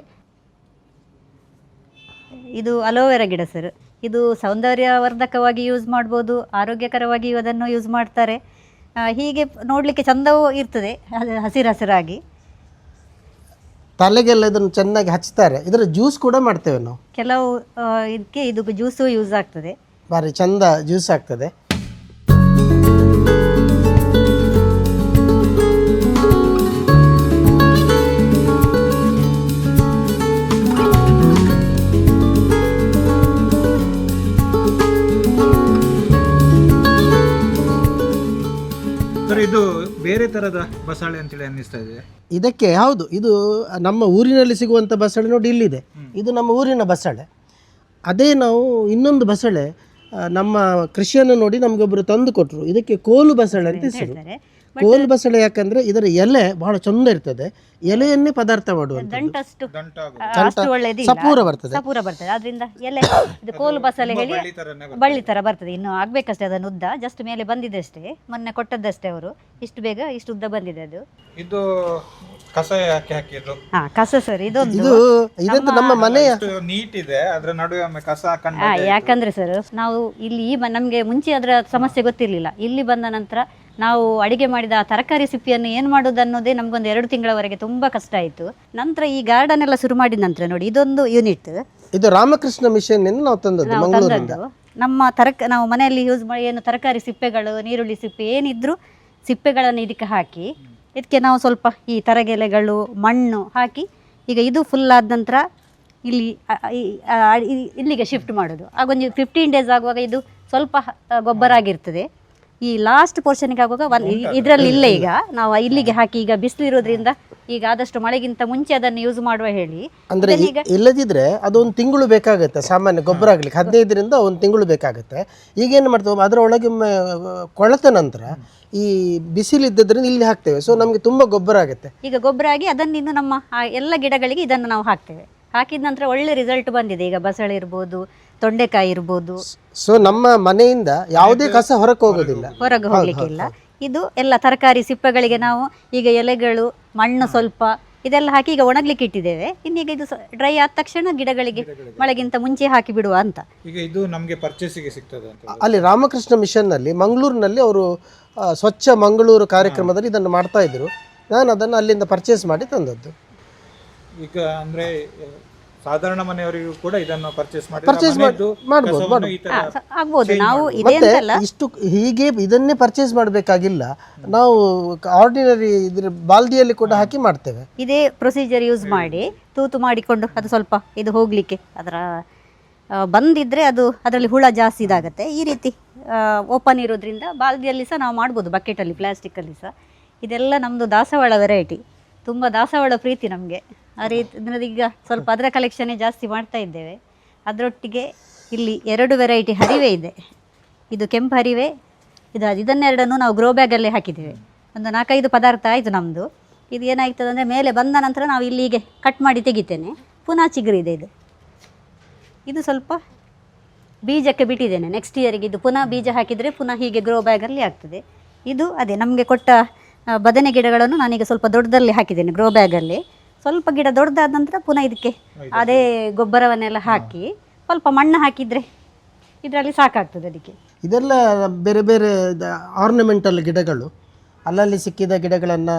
ಇದು ಅಲೋವೆರಾ ಗಿಡ ಸರ್. ಇದು ಸೌಂದರ್ಯವರ್ಧಕವಾಗಿ ಯೂಸ್ ಮಾಡ್ಬೋದು, ಆರೋಗ್ಯಕರವಾಗಿಯೂ ಅದನ್ನು ಯೂಸ್ ಮಾಡ್ತಾರೆ. ಹೀಗೆ ನೋಡಲಿಕ್ಕೆ ಚಂದವೂ ಇರ್ತದೆ, ಹಸಿರಾಗಿ. ತಲೆಗೆಲ್ಲ ಇದನ್ನು ಚೆನ್ನಾಗಿ ಹಚ್ತಾರೆ. ಇದರ ಜ್ಯೂಸ್ ಕೂಡ ಮಾಡ್ತೇವೆ ನಾವು. ಕೆಲವು ಇದಕ್ಕೆ ಇದು ಜ್ಯೂಸು ಯೂಸ್ ಆಗ್ತದೆ, ಭಾರಿ ಚಂದ ಜ್ಯೂಸ್ ಆಗ್ತದೆ. ಇದು ಬೇರೆ ತರದ ಬಸಳೆ ಅಂತೇಳಿ ಅನ್ನಿಸ್ತಾ ಇದೆ. ಇದಕ್ಕೆ ಹೌದು, ಇದು ನಮ್ಮ ಊರಿನಲ್ಲಿ ಸಿಗುವಂಥ ಬಸಳೆ ನೋಡಿ ಇಲ್ಲಿದೆ. ಇದು ನಮ್ಮ ಊರಿನ ಬಸಳೆ. ಅದೇ ನಾವು ಇನ್ನೊಂದು ಬಸಳೆ ನಮ್ಮ ಕೃಷಿಯನ್ನು ನೋಡಿ ನಮಗೊಬ್ಬರು ತಂದು ಕೊಟ್ಟರು. ಇದಕ್ಕೆ ಕೋಲು ಬಸಳೆ ಅಂತ ಹೆಸರು. ಕೋಲು ಬಸಳೆ ಯಾಕಂದ್ರೆ ಇದರ ಎಲೆ ಬಹಳ ಚಂದ ಇರ್ತದೆ, ಎಲೆಯನ್ನೇ ಪದಾರ್ಥ ಮಾಡುವಂಥದ್ದು, ಸಪೂರ ಬರ್ತದೆ. ಅದರಿಂದ ಎಲೆ ಇದು ಕೋಲು ಬಸಳೆ ಹೇಳಿ ಬಳ್ಳಿ ತರ ಬರ್ತದೆ. ಇನ್ನು ಆಗ್ಬೇಕಷ್ಟೇ, ಅದನ್ನು ಉದ್ದ ಜಸ್ಟ್ ಮೇಲೆ ಬಂದಿದೆ ಅಷ್ಟೇ, ಮೊನ್ನೆ ಕೊಟ್ಟದ್ದಷ್ಟೇ ಅವರು. ಇಷ್ಟು ಬೇಗ ಇಷ್ಟು ಉದ್ದ ಬಂದಿದೆ ಅದು. ಇದು ಕಸ ಯಾಕೆ ಹಾಕಿದ್ರು? ಹಾ ಕಸ ಸರ್ ಇದೊಂದು ಇದು ಇದಂತ ನಮ್ಮ ಮನೆಯ ನೀಟ್ ಇದೆ, ಅದ್ರ ನಡುವೆ ಒಮ್ಮೆ ಕಸ ಹಾಕೊಂಡು ಯಾಕಂದ್ರೆ ಸರ್ ನಾವು ಇಲ್ಲಿ ನಮಗೆ ಮುಂಚೆ ಅದರ ಸಮಸ್ಯೆ ಗೊತ್ತಿರಲಿಲ್ಲ. ಇಲ್ಲಿ ಬಂದ ನಂತರ ನಾವು ಅಡಿಗೆ ಮಾಡಿದ ಆ ತರಕಾರಿ ಸಿಪ್ಪಿಯನ್ನು ಏನು ಮಾಡೋದು ಅನ್ನೋದೇ ನಮಗೊಂದು 2 ತಿಂಗಳವರೆಗೆ ತುಂಬ ಕಷ್ಟ ಆಯಿತು. ನಂತರ ಈ ಗಾರ್ಡನ್ ಎಲ್ಲ ಶುರು ಮಾಡಿದ ನಂತರ ನೋಡಿ ಇದೊಂದು ಯೂನಿಟ್ ಇದು ರಾಮಕೃಷ್ಣ ಮಿಷನ್ ಇಂದ ನಾವು ತಂದದ್ದು ಮಂಗಳೂರಿಂದ. ನಮ್ಮ ನಾವು ಮನೆಯಲ್ಲಿ ಯೂಸ್ ಮಾಡಿ ಏನು ತರಕಾರಿ ಸಿಪ್ಪೆಗಳು, ನೀರುಳ್ಳಿ ಸಿಪ್ಪೆ ಏನಿದ್ರು ಸಿಪ್ಪೆಗಳನ್ನು ಇದಕ್ಕೆ ಹಾಕಿ ಇದಕ್ಕೆ ನಾವು ಸ್ವಲ್ಪ ಈ ತರಗೆಲೆಗಳು ಮಣ್ಣು ಹಾಕಿ ಈಗ ಇದು ಫುಲ್ ಆದ ನಂತರ ಇಲ್ಲಿ ಇಲ್ಲಿಗೆ ಶಿಫ್ಟ್ ಮಾಡೋದು. ಆಗೊಂದು 15 ಡೇಸ್ ಆಗುವಾಗ ಇದು ಸ್ವಲ್ಪ ಗೊಬ್ಬರ ಆಗಿರ್ತದೆ. ಈ ಲಾಸ್ಟ್ ಪೋರ್ಷನ್ಗೆ ಆಗುವಾಗ ಇದರಲ್ಲಿ ಇಲ್ಲ, ಈಗ ನಾವು ಇಲ್ಲಿಗೆ ಹಾಕಿ ಈಗ ಬಿಸಿಲು ಇರೋದ್ರಿಂದ ಈಗ ಆದಷ್ಟು ಮಳೆಗಿಂತ ಮುಂಚೆ ಅದನ್ನು ಯೂಸ್ ಮಾಡುವ ಹೇಳಿ. ಅಂದ್ರೆ ಇಲ್ಲದಿದ್ರೆ ಅದು 1 ತಿಂಗಳು ಬೇಕಾಗುತ್ತೆ ಸಾಮಾನ್ಯ ಗೊಬ್ಬರ ಆಗ್ಲಿಕ್ಕೆ, 15ರಿಂದ 1 ತಿಂಗಳು ಬೇಕಾಗುತ್ತೆ. ಈಗೇನು ಮಾಡ್ತೇವೆ ಅದರ ಒಳಗೆ ಕೊಳೆತ ನಂತರ ಈ ಬಿಸಿಲಿದ್ದರಿಂದ ಇಲ್ಲಿ ಹಾಕ್ತೇವೆ. ಸೊ ನಮಗೆ ತುಂಬಾ ಗೊಬ್ಬರ ಆಗುತ್ತೆ. ಈಗ ಗೊಬ್ಬರ ಆಗಿ ಅದನ್ನು ಇನ್ನು ನಮ್ಮ ಎಲ್ಲ ಗಿಡಗಳಿಗೆ ಇದನ್ನು ನಾವು ಹಾಕ್ತೇವೆ. ಹಾಕಿದ ನಂತರ ಒಳ್ಳೆ ರಿಸಲ್ಟ್ ಬಂದಿದೆ. ಈಗ ಬಸಳೆ ಇರ್ಬೋದು, ತೊಂಡೆಕಾಯಿ ಇರ್ಬೋದು. ಸೊ ನಮ್ಮ ಮನೆಯಿಂದ ಯಾವುದೇ ಕಸ ಹೊರಗೆ ಹೋಗೋದಿಲ್ಲ, ಹೊರಗೆ ಹೋಗ್ಲಿಕ್ಕಿಲ್ಲ. ಇದು ಎಲ್ಲ ತರಕಾರಿ ಸಿಪ್ಪೆಗಳಿಗೆ ನಾವು ಈಗ ಎಲೆಗಳು, ಮಣ್ಣು ಸ್ವಲ್ಪ ಇದೆಲ್ಲ ಹಾಕಿ ಈಗ ಒಣಗ್ಲಿಕ್ಕೆ ಇಟ್ಟಿದ್ದೇವೆ. ಇನ್ನೀಗ ಇದು ಡ್ರೈ ಆದ ತಕ್ಷಣ ಗಿಡಗಳಿಗೆ ಮಳೆಗಿಂತ ಮುಂಚೆ ಹಾಕಿ ಬಿಡುವ ಅಂತ. ಈಗ ಇದು ನಮಗೆ ಪರ್ಚೇಸಿಗೆ ಸಿಗ್ತದೆ ಅಂತ ಅಲ್ಲಿ ರಾಮಕೃಷ್ಣ ಮಿಷನ್ ನಲ್ಲಿ ಮಂಗಳೂರಿನಲ್ಲಿ ಅವರು ಸ್ವಚ್ಛ ಮಂಗಳೂರು ಕಾರ್ಯಕ್ರಮದಲ್ಲಿ ಇದನ್ನು ಮಾಡ್ತಾ ಇದ್ರು. ನಾನು ಅದನ್ನು ಅಲ್ಲಿಂದ ಪರ್ಚೇಸ್ ಮಾಡಿ ತಂದದ್ದು. ಈಗ ಅಂದ್ರೆ ಸಾಧಾರಣ ಮನೆಯವರಿಗೂ ಕೂಡ ಇದನ್ನು ಪರ್ಚೇಸ್ ಮಾಡ್ಬೋದು. ಆಗ್ಬೋದು. ನಾವು ಮತ್ತೆ ಇಷ್ಟು ಹೀಗೆ ಇದನ್ನೇ ಪರ್ಚೇಸ್ ಮಾಡಬೇಕಾಗಿಲ್ಲ, ನಾವು ಆರ್ಡಿನರಿ ಇದ್ರ ಬಾಲ್ದಿಯಲ್ಲಿ ಕೂಡ ಹಾಕಿ ಮಾಡ್ತೇವೆ. ಇದೇ ಪ್ರೊಸೀಜರ್ ಯೂಸ್ ಮಾಡಿ ತೂತು ಮಾಡಿಕೊಂಡು ಅದು ಸ್ವಲ್ಪ ಇದು ಹೋಗ್ಲಿಕ್ಕೆ ಅದರ ಬಂದಿದ್ರೆ ಅದು ಅದರಲ್ಲಿ ಹುಳ ಜಾಸ್ತಿ ಇದಾಗುತ್ತೆ. ಈ ರೀತಿ ಓಪನ್ ಇರೋದ್ರಿಂದ ಬಾಲ್ದಿಯಲ್ಲಿ ಸಹ ನಾವು ಮಾಡ್ಬೋದು, ಬಕೆಟಲ್ಲಿ, ಪ್ಲಾಸ್ಟಿಕ್ಕಲ್ಲಿ ಸಹ. ಇದೆಲ್ಲ ನಮ್ಮದು ದಾಸವಾಳ ವೆರೈಟಿ. ತುಂಬ ದಾಸವಾಳ ಪ್ರೀತಿ ನಮಗೆ. ಆ ರೀತಿ ಈಗ ಸ್ವಲ್ಪ ಅದರ ಕಲೆಕ್ಷನ್ನೇ ಜಾಸ್ತಿ ಮಾಡ್ತಾ ಇದ್ದೇವೆ. ಅದರೊಟ್ಟಿಗೆ ಇಲ್ಲಿ 2 ವೆರೈಟಿ ಹರಿವೆ ಇದೆ. ಇದು ಕೆಂಪು ಹರಿವೆ, ಇದನ್ನೆರಡನ್ನು ನಾವು ಗ್ರೋ ಬ್ಯಾಗಲ್ಲೇ ಹಾಕಿದ್ದೇವೆ. ಒಂದು 4-5 ಪದಾರ್ಥ ಆಯಿತು ನಮ್ಮದು. ಇದು ಏನಾಗ್ತದೆ ಅಂದರೆ ಮೇಲೆ ಬಂದ ನಂತರ ನಾವು ಇಲ್ಲಿಗೆ ಕಟ್ ಮಾಡಿ ತೆಗಿತೇನೆ. ಪುನಃ ಚಿಗುರಿದೆ ಇದು. ಇದು ಸ್ವಲ್ಪ ಬೀಜಕ್ಕೆ ಬಿಟ್ಟಿದ್ದೇನೆ. ನೆಕ್ಸ್ಟ್ ಇಯರಿಗೆ ಇದು ಪುನಃ ಬೀಜ ಹಾಕಿದರೆ ಪುನಃ ಹೀಗೆ ಗ್ರೋ ಬ್ಯಾಗಲ್ಲಿ ಆಗ್ತದೆ. ಇದು ಅದೇ ನಮಗೆ ಕೊಟ್ಟ ಬದನೆ ಗಿಡಗಳನ್ನು ನಾನೀಗ ಸ್ವಲ್ಪ ದೊಡ್ಡದಲ್ಲಿ ಹಾಕಿದ್ದೇನೆ ಗ್ರೋ ಬ್ಯಾಗಲ್ಲಿ. ಸ್ವಲ್ಪ ಗಿಡ ದೊಡ್ಡದಾದ ನಂತರ ಪುನಃ ಇದಕ್ಕೆ ಅದೇ ಗೊಬ್ಬರವನ್ನೆಲ್ಲ ಹಾಕಿ ಸ್ವಲ್ಪ ಮಣ್ಣು ಹಾಕಿದರೆ ಇದರಲ್ಲಿ ಸಾಕಾಗ್ತದೆ ಅದಕ್ಕೆ. ಇದೆಲ್ಲ ಬೇರೆ ಬೇರೆ ಆರ್ನಮೆಂಟಲ್ ಗಿಡಗಳು, ಅಲ್ಲಲ್ಲಿ ಸಿಕ್ಕಿದ ಗಿಡಗಳನ್ನು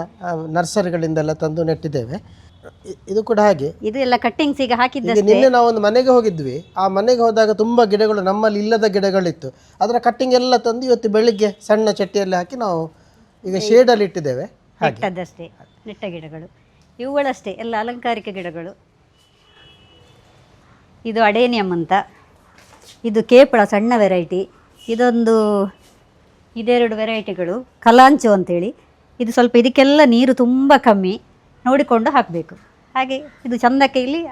ನರ್ಸರಿಗಳಿಂದೆಲ್ಲ ತಂದು ನೆಟ್ಟಿದ್ದೇವೆ. ಇದು ಕೂಡ ಹಾಗೆ. ಇದು ಎಲ್ಲ ಕಟ್ಟಿಂಗ್ಸ್ ಈಗ ಹಾಕಿದ್ದೆ. ನಿನ್ನೆ ನಾವು ಒಂದು ಮನೆಗೆ ಹೋಗಿದ್ವಿ. ಆ ಮನೆಗೆ ಹೋದಾಗ ತುಂಬ ಗಿಡಗಳು ನಮ್ಮಲ್ಲಿ ಇಲ್ಲದ ಗಿಡಗಳಿತ್ತು. ಅದರ ಕಟ್ಟಿಂಗ್ ಎಲ್ಲ ತಂದು ಇವತ್ತು ಬೆಳಿಗ್ಗೆ ಸಣ್ಣ ಚಟ್ಟಿಯಲ್ಲಿ ಹಾಕಿ ನಾವು ಈಗ ಶೇಡಲ್ಲಿ ಇಟ್ಟಿದ್ದೇವೆ. ನೆಟ್ಟದ್ದಷ್ಟೇ, ನೆಟ್ಟ ಗಿಡಗಳು ಇವುಗಳಷ್ಟೇ, ಎಲ್ಲ ಅಲಂಕಾರಿಕ ಗಿಡಗಳು. ಇದು ಅಡೇನಿಯಮ್ ಅಂತ, ಇದು ಕೇಪಳ ಸಣ್ಣ ವೆರೈಟಿ. ಇದೆರಡು ವೆರೈಟಿಗಳು. ಕಲಾಂಚು ಅಂತೇಳಿ. ಇದು ಸ್ವಲ್ಪ ಇದಕ್ಕೆಲ್ಲ ನೀರು ತುಂಬ ಕಮ್ಮಿ ನೋಡಿಕೊಂಡು ಹಾಕಬೇಕು. ಹಾಗೆ ಇದು ಚಂದಕ್ಕೆ ಇಲ್ಲಿ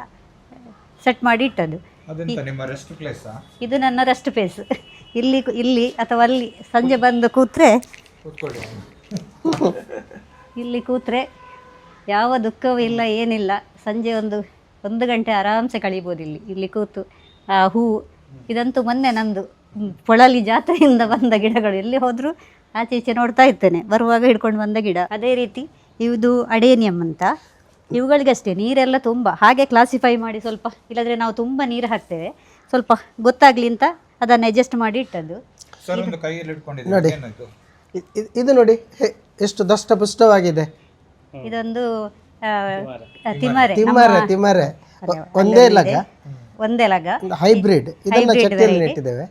ಸೆಟ್ ಮಾಡಿ ಇಟ್ಟದ್ದು. ಇದು ನನ್ನ ರೆಸ್ಟ್ ಪ್ಲೇಸ್. ಇಲ್ಲಿ ಅಥವಾ ಅಲ್ಲಿ ಸಂಜೆ ಬಂದು ಕೂತ್ರೆ ಇಲ್ಲಿ ಕೂತ್ರೆ ಯಾವ ದುಃಖವೂ ಇಲ್ಲ, ಏನಿಲ್ಲ. ಸಂಜೆ 1 ಗಂಟೆ ಆರಾಮ್ಸೆ ಕಳೀಬೋದು ಇಲ್ಲಿ ಕೂತು. ಆ ಹೂವು ಇದಂತೂ ಮೊನ್ನೆ ನಂದು ಪೊಳಲಿ ಜಾತ್ರೆಯಿಂದ ಬಂದ ಗಿಡಗಳು. ಎಲ್ಲಿ ಹೋದರೂ ಆಚೆ ಈಚೆ ನೋಡ್ತಾ ಇರ್ತೇನೆ, ಬರುವಾಗ ಹಿಡ್ಕೊಂಡು ಬಂದ ಗಿಡ. ಅದೇ ರೀತಿ ಇದು ಅಡೇನಿಯಮ್ ಅಂತ. ಇವುಗಳಿಗಷ್ಟೇ ನೀರೆಲ್ಲ ತುಂಬ ಹಾಗೆ ಕ್ಲಾಸಿಫೈ ಮಾಡಿ, ಸ್ವಲ್ಪ ಇಲ್ಲದ್ರೆ ನಾವು ತುಂಬ ನೀರು ಹಾಕ್ತೇವೆ, ಸ್ವಲ್ಪ ಗೊತ್ತಾಗ್ಲಿ ಅಂತ ಅದನ್ನು ಅಡ್ಜಸ್ಟ್ ಮಾಡಿ ಇಟ್ಟದ್ದು. ನೋಡಿ ಇದು ನೋಡಿ ಎಷ್ಟು ದಷ್ಟಪುಷ್ಟವಾಗಿದೆ. ಇದೊಂದು ತಿಮರೆ ತಿಮರೆ ಒಂದೇ ಲಗ ಹೈಬ್ರಿಡ್. ಇದನ್ನ ಚಟ್ನಿಯಲ್ಲಿ ನೆಟ್ಟಿದ್ದೇವೆ.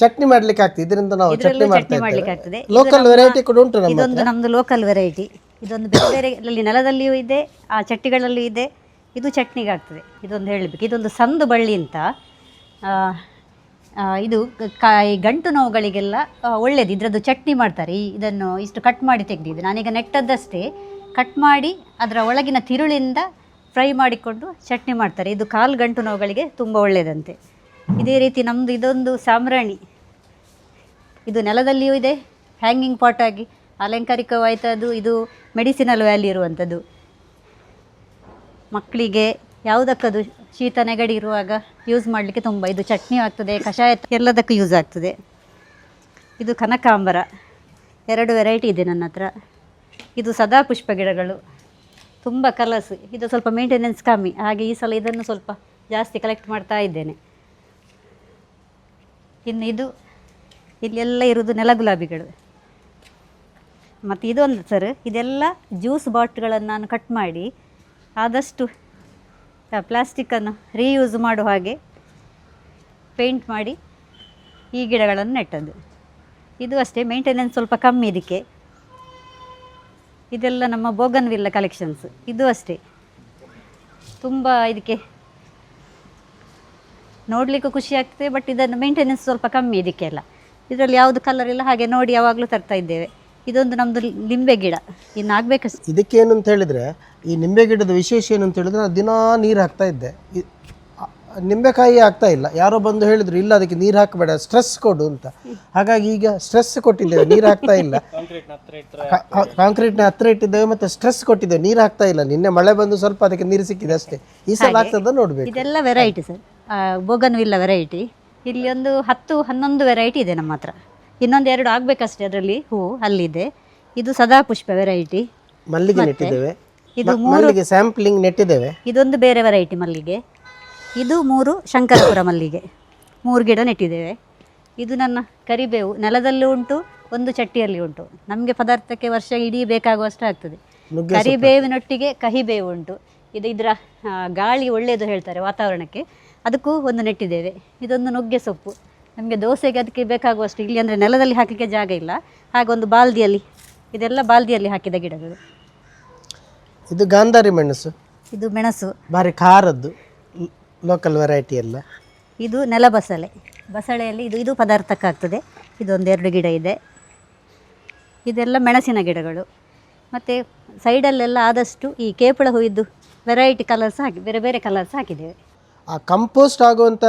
ಚಟ್ನಿ ಮಾಡ್ಲಿಕ್ಕೆ ಆಗ್ತದೆ. ಇದರಿಂದ ನಾವು ಚಟ್ನಿ ಮಾಡ್ಲಿಕ್ಕೆ ಲೋಕಲ್ ವೆರೈಟಿ ಕೂಡ ಉಂಟು. ಇದೊಂದು ನಮ್ದು ಲೋಕಲ್ ವೆರೈಟಿ. ಇದೊಂದು ಬೇರೆ ಬೇರೆ ನಲದಲ್ಲಿಯೂ ಇದೆ, ಆ ಚಟ್ಟಿಗಳಲ್ಲೂ ಇದೆ. ಇದು ಚಟ್ನಿಗೆ ಆಗ್ತದೆ. ಇದೊಂದು ಹೇಳಬೇಕು, ಇದೊಂದು ಸಂದು ಬಳ್ಳಿ ಅಂತ. ಇದು ಗಂಟು ನೋವುಗಳಿಗೆಲ್ಲ ಒಳ್ಳೆಯದು. ಇದರದ್ದು ಚಟ್ನಿ ಮಾಡ್ತಾರೆ. ಇದನ್ನು ಇಷ್ಟು ಕಟ್ ಮಾಡಿ ತೆಗೆದಿದ್ದು ನಾನೀಗ ನೆಟ್ಟದ್ದಷ್ಟೇ. ಕಟ್ ಮಾಡಿ ಅದರ ಒಳಗಿನ ತಿರುಳಿಂದ ಫ್ರೈ ಮಾಡಿಕೊಂಡು ಚಟ್ನಿ ಮಾಡ್ತಾರೆ. ಇದು ಕಾಲು ಗಂಟು ನೋವುಗಳಿಗೆ ತುಂಬ ಒಳ್ಳೆಯದಂತೆ. ಇದೇ ರೀತಿ ನಮ್ಮದು ಇದೊಂದು ಸಾಮ್ರಾಣಿ. ಇದು ನೆಲದಲ್ಲಿಯೂ ಇದೆ, ಹ್ಯಾಂಗಿಂಗ್ ಪಾಟ್ ಆಗಿ ಅಲಂಕಾರಿಕವಾಯ್ತದು. ಇದು ಮೆಡಿಸಿನಲ್ ವ್ಯಾಲ್ಯೂ ಇರುವಂಥದ್ದು. ಮಕ್ಕಳಿಗೆ ಯಾವುದಕ್ಕದು ಶೀತ ನೆಗಡಿ ಇರುವಾಗ ಯೂಸ್ ಮಾಡಲಿಕ್ಕೆ ತುಂಬ. ಇದು ಚಟ್ನಿ ಆಗ್ತದೆ, ಕಷಾಯ ಎಲ್ಲದಕ್ಕೂ ಯೂಸ್ ಆಗ್ತದೆ. ಇದು ಕನಕಾಂಬರ. 2 ವೆರೈಟಿ ಇದೆ ನನ್ನ ಹತ್ರ. ಇದು ಸದಾ ಪುಷ್ಪ ಗಿಡಗಳು. ತುಂಬ ಕಲರ್ಸ್. ಇದು ಸ್ವಲ್ಪ ಮೇಂಟೆನೆನ್ಸ್ ಕಮ್ಮಿ, ಹಾಗೆ ಈ ಸಲ ಇದನ್ನು ಸ್ವಲ್ಪ ಜಾಸ್ತಿ ಕಲೆಕ್ಟ್ ಮಾಡ್ತಾ ಇದ್ದೇನೆ. ಇನ್ನು ಇದು ಇಲ್ಲೆಲ್ಲ ಇರೋದು ನೆಲ ಗುಲಾಬಿಗಳು. ಮತ್ತು ಇದೊಂದು ಸರ್, ಇದೆಲ್ಲ ಜ್ಯೂಸ್ ಬಾಟ್ಗಳನ್ನು ನಾನು ಕಟ್ ಮಾಡಿ ಆದಷ್ಟು ಪ್ಲಾಸ್ಟಿಕ್ಕನ್ನು ರೀಯೂಸ್ ಮಾಡುವ ಹಾಗೆ ಪೇಂಟ್ ಮಾಡಿ ಈ ಗಿಡಗಳನ್ನು ನೆಟ್ಟದ್ದು. ಇದು ಅಷ್ಟೇ, ಮೇಂಟೆನೆನ್ಸ್ ಸ್ವಲ್ಪ ಕಮ್ಮಿ ಇದಕ್ಕೆ. ಇದೆಲ್ಲ ನಮ್ಮ ಬೋಗನ್ವಿಲ್ಲ ಕಲೆಕ್ಷನ್ಸ್. ಇದು ಅಷ್ಟೇ, ತುಂಬ ಇದಕ್ಕೆ ನೋಡಲಿಕ್ಕೂ ಖುಷಿ ಆಗ್ತದೆ, ಬಟ್ ಇದನ್ನು ಮೇಂಟೆನೆನ್ಸ್ ಸ್ವಲ್ಪ ಕಮ್ಮಿ ಇದಕ್ಕೆಲ್ಲ. ಇದರಲ್ಲಿ ಯಾವುದು ಕಲರ್ ಇಲ್ಲ, ಹಾಗೆ ನೋಡಿ ಯಾವಾಗಲೂ ತರ್ತಾ ಇದ್ದೇವೆ. ಇದೊಂದು ನಮ್ಮದು ಲಿಂಬೆ ಗಿಡ, ಇನ್ನು ಆಗಬೇಕಷ್ಟು. ಇದಕ್ಕೇನು ಅಂತ ಹೇಳಿದರೆ, ಈ ನಿಂಬೆ ಗಿಡದ ವಿಶೇಷ ಏನು ಅಂತ ಹೇಳಿದ್ರೆ, ನಾನು ದಿನಾ ನೀರು ಹಾಕ್ತಾ ಇದ್ದೆ. ನಿಂಬೆಕಾಯಿ ಆಗ್ತಾ ಇಲ್ಲ. ಯಾರೋ ಬಂದು ಹೇಳಿದ್ರು, ಇಲ್ಲ ಅದಕ್ಕೆ ನೀರು ಹಾಕಬೇಡ, ಸ್ಟ್ರೆಸ್ ಕೊಡು ಅಂತ. ಹಾಗಾಗಿ ಈಗ ಸ್ಟ್ರೆಸ್ ಕೊಟ್ಟಿದ್ದೇವೆ, ನೀರು ಹಾಕ್ತಾ ಇಲ್ಲ. ಕಾಂಕ್ರೀಟ್ನ ಹತ್ರ ಇಟ್ಟಿದ್ದೇವೆ ಮತ್ತು ಸ್ಟ್ರೆಸ್ ಕೊಟ್ಟಿದ್ದೇವೆ, ನೀರು ಹಾಕ್ತಾ ಇಲ್ಲ. ನಿನ್ನೆ ಮಳೆ ಬಂದು ಸ್ವಲ್ಪ ಅದಕ್ಕೆ ನೀರು ಸಿಕ್ಕಿದೆ ಅಷ್ಟೇ. ಈ ಸಲ ಆಗ್ತದ ನೋಡ್ಬೇಕು. ಇದೆಲ್ಲ ವೆರೈಟಿ ಸರ್, ಬೋಗನ್ವಿಲ್ಲ ವೆರೈಟಿ. ಇಲ್ಲಿ ಒಂದು 10-11 ವೆರೈಟಿ ಇದೆ ನಮ್ಮ ಹತ್ರ. ಇನ್ನೊಂದು 2 ಆಗಬೇಕಷ್ಟೇ ಅದರಲ್ಲಿ ಹೂ ಅಲ್ಲಿದೆ. ಇದು ಸದಾಪುಷ್ಪ ವೆರೈಟಿ ಮಲ್ಲಿಗೆ ನೆಟ್ಟಿದ್ದೇವೆ. ಇದು ಮಲ್ಲಿಗೆ ಸ್ಯಾಂಪ್ಲಿಂಗ್ ನೆಟ್ಟಿದ್ದೇವೆ. ಇದೊಂದು ಬೇರೆ ವೆರೈಟಿ ಮಲ್ಲಿಗೆ. ಇದು 3 ಶಂಕರಪುರ ಮಲ್ಲಿಗೆ, 3 ಗಿಡ ನೆಟ್ಟಿದ್ದೇವೆ. ಇದು ನನ್ನ ಕರಿಬೇವು, ನೆಲದಲ್ಲೂ ಉಂಟು, ಒಂದು ಚಟ್ಟಿಯಲ್ಲಿ ಉಂಟು. ನಮಗೆ ಪದಾರ್ಥಕ್ಕೆ ವರ್ಷ ಇಡೀ ಬೇಕಾಗುವಷ್ಟು ಆಗ್ತದೆ. ಕರಿಬೇವಿನೊಟ್ಟಿಗೆ ಕಹಿಬೇವು ಉಂಟು. ಇದರ ಗಾಳಿ ಒಳ್ಳೆಯದು ಹೇಳ್ತಾರೆ ವಾತಾವರಣಕ್ಕೆ, ಅದಕ್ಕೂ ಒಂದು ನೆಟ್ಟಿದ್ದೇವೆ. ಇದೊಂದು ನುಗ್ಗೆ ಸೊಪ್ಪು, ನಮಗೆ ದೋಸೆಗೆ ಅದಕ್ಕೆ ಬೇಕಾಗುವಷ್ಟು. ಇಲ್ಲಿ ಅಂದರೆ ನೆಲದಲ್ಲಿ ಹಾಕಲಿಕ್ಕೆ ಜಾಗ ಇಲ್ಲ, ಹಾಗೆ ಒಂದು ಬಾಲ್ದಿಯಲ್ಲಿ, ಇದೆಲ್ಲ ಬಾಲ್ದಿಯಲ್ಲಿ ಹಾಕಿದ ಗಿಡಗಳು. ಇದು ಗಾಂಧಾರಿ ಮೆಣಸು, ಇದು ಮೆಣಸು, ಭಾರಿ ಖಾರದ್ದು ಲೋಕಲ್ ವೆರೈಟಿ ಎಲ್ಲ. ಇದು ನೆಲಬಸಳೆ, ಬಸಳೆಯಲ್ಲಿ ಇದು ಪದಾರ್ಥಕ್ಕಾಗ್ತದೆ. ಇದೊಂದು 2 ಗಿಡ ಇದೆ. ಇದೆಲ್ಲ ಮೆಣಸಿನ ಗಿಡಗಳು. ಮತ್ತು ಸೈಡಲ್ಲೆಲ್ಲ ಆದಷ್ಟು ಈ ಕೇಪಳ ಹೂವಿದ್ದು ವೆರೈಟಿ ಕಲರ್ಸ್ ಹಾಕಿ, ಬೇರೆ ಬೇರೆ ಕಲರ್ಸ್ ಹಾಕಿದ್ದೇವೆ. ಆ ಕಂಪೋಸ್ಟ್ ಆಗುವಂಥ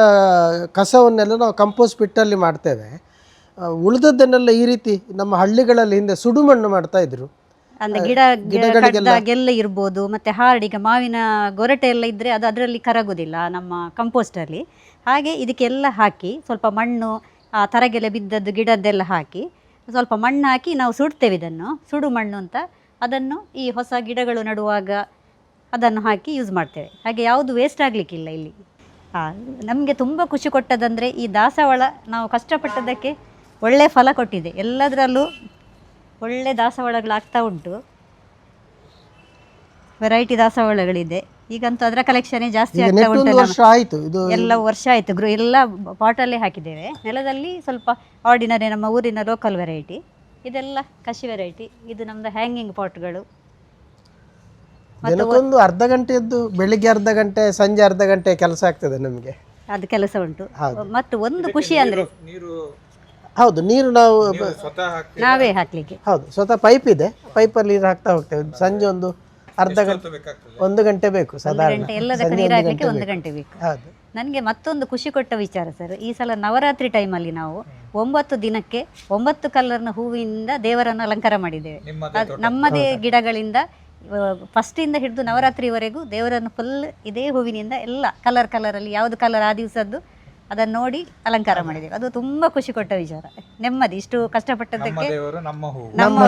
ಕಸವನ್ನೆಲ್ಲ ನಾವು ಕಂಪೋಸ್ಟ್ ಪಿಟ್ಟಲ್ಲಿ ಮಾಡ್ತೇವೆ. ಉಳಿದದ್ದನ್ನೆಲ್ಲ ಈ ರೀತಿ ನಮ್ಮ ಹಳ್ಳಿಗಳಲ್ಲಿ ಹಿಂದೆ ಸುಡುಮಣ್ಣು ಮಾಡ್ತಾ ಇದ್ರು. ಅಂದರೆ ಗಿಡಗಳಿಗೆಲ್ಲ ಇರ್ಬೋದು. ಮತ್ತು ಹಾರ್ಡ್, ಈಗ ಮಾವಿನ ಗೊರಟೆ ಎಲ್ಲ ಇದ್ದರೆ ಅದು ಅದರಲ್ಲಿ ಕರಗೋದಿಲ್ಲ ನಮ್ಮ ಕಂಪೋಸ್ಟಲ್ಲಿ. ಹಾಗೆ ಇದಕ್ಕೆಲ್ಲ ಹಾಕಿ ಸ್ವಲ್ಪ ಮಣ್ಣು, ಆ ತರಗೆಲೆ ಬಿದ್ದದ್ದು ಗಿಡದ್ದೆಲ್ಲ ಹಾಕಿ ಸ್ವಲ್ಪ ಮಣ್ಣು ಹಾಕಿ ನಾವು ಸುಡ್ತೇವೆ. ಇದನ್ನು ಸುಡು ಮಣ್ಣು ಅಂತ, ಅದನ್ನು ಈ ಹೊಸ ಗಿಡಗಳು ನಡುವಾಗ ಅದನ್ನು ಹಾಕಿ ಯೂಸ್ ಮಾಡ್ತೇವೆ. ಹಾಗೆ ಯಾವುದು ವೇಸ್ಟ್ ಆಗಲಿಕ್ಕಿಲ್ಲ ಇಲ್ಲಿ. ನಮಗೆ ತುಂಬ ಖುಷಿ ಕೊಟ್ಟದಂದರೆ ಈ ದಾಸವಾಳ, ನಾವು ಕಷ್ಟಪಟ್ಟದ್ದಕ್ಕೆ ಒಳ್ಳೆ ಫಲ ಕೊಟ್ಟಿದೆ. ಎಲ್ಲದರಲ್ಲೂ ಒಳ್ಳೆ ದಾಸವಾಳಗಳಾಗ್ತಾ ಉಂಟು. ವೆರೈಟಿ ದಾಸವಾಳಗಳಿದೆ. ಈಗಂತೂ ಅದರ ಕಲೆಕ್ಷನೇ ಜಾಸ್ತಿ ಆಗ್ತಾ ಉಂಟು. ಎಲ್ಲ ವರ್ಷ ಆಯಿತು. ಎಲ್ಲ ಪಾಟಲ್ಲೇ ಹಾಕಿದ್ದೇವೆ. ನೆಲದಲ್ಲಿ ಸ್ವಲ್ಪ ಆರ್ಡಿನರಿ ನಮ್ಮ ಊರಿನ ಲೋಕಲ್ ವೆರೈಟಿ. ಇದೆಲ್ಲ ಕಸಿ ವೆರೈಟಿ. ಇದು ನಮ್ಮದು ಹ್ಯಾಂಗಿಂಗ್ ಪಾಟ್ಗಳು. ದಿನಕ್ಕೊಂದು ಅರ್ಧ ಗಂಟೆಯದ್ದು, ಬೆಳಿಗ್ಗೆ ಅರ್ಧ ಗಂಟೆ, ಸಂಜೆ ಅರ್ಧ ಗಂಟೆ ಕೆಲಸ ಆಗ್ತದೆ ನಮಗೆ. ಅದು ಕೆಲಸ ಉಂಟು. ಮತ್ತು ಒಂದು ಖುಷಿ ಅಂದರೆ ಹೌದು, ನೀರು ನಾವು ನಾವೇ ಹಾಕ್ಲಿಕ್ಕೆ. ಹೌದು, ಸ್ವತಃ ಪೈಪ್ ಇದೆ, ಪೈಪಲ್ಲಿ ನೀರು ಹಾಕ್ತಾ ಹೋಗ್ತೇವೆ. ಸಂಜೆ ಒಂದು ಅರ್ಧ ಗಂಟೆ, 1 ಗಂಟೆ ಬೇಕು ಸಾಧಾರಣ. ಎಲ್ಲದಕ್ಕೆ ನೀರು ಹಾಕ್ಲಿಕ್ಕೆ 1 ಗಂಟೆ ಬೇಕು. ಹೌದು. ನನಗೆ ಮತ್ತೊಂದು ಖುಷಿ ಕೊಟ್ಟ ವಿಚಾರ ಸರ್, ಈ ಸಲ ನವರಾತ್ರಿ ಟೈಮಲ್ಲಿ ನಾವು 9 ದಿನಕ್ಕೆ 9 ಕಲರ್ನ ಹೂವಿನಿಂದ ದೇವರನ್ನು ಅಲಂಕಾರ ಮಾಡಿದ್ದೇವೆ. ನಮ್ಮದೇ ಗಿಡಗಳಿಂದ ಫಸ್ಟಿಂದ ಹಿಡಿದು ನವರಾತ್ರಿವರೆಗೂ ದೇವರನ್ನು ಫುಲ್ ಇದೇ ಹೂವಿನಿಂದ ಎಲ್ಲ ಕಲರಲ್ಲಿ ಯಾವುದು ಕಲರ್ ಆ ದಿವಸದ್ದು ಅದನ್ನು ನೋಡಿ ಅಲಂಕಾರ ಮಾಡಿದ್ದೇವೆ. ಅದು ತುಂಬ ಖುಷಿ ಕೊಟ್ಟ ವಿಚಾರ. ನೆಮ್ಮದಿ, ಇಷ್ಟು ಕಷ್ಟಪಟ್ಟದ್ದಕ್ಕೆ ನಮ್ಮ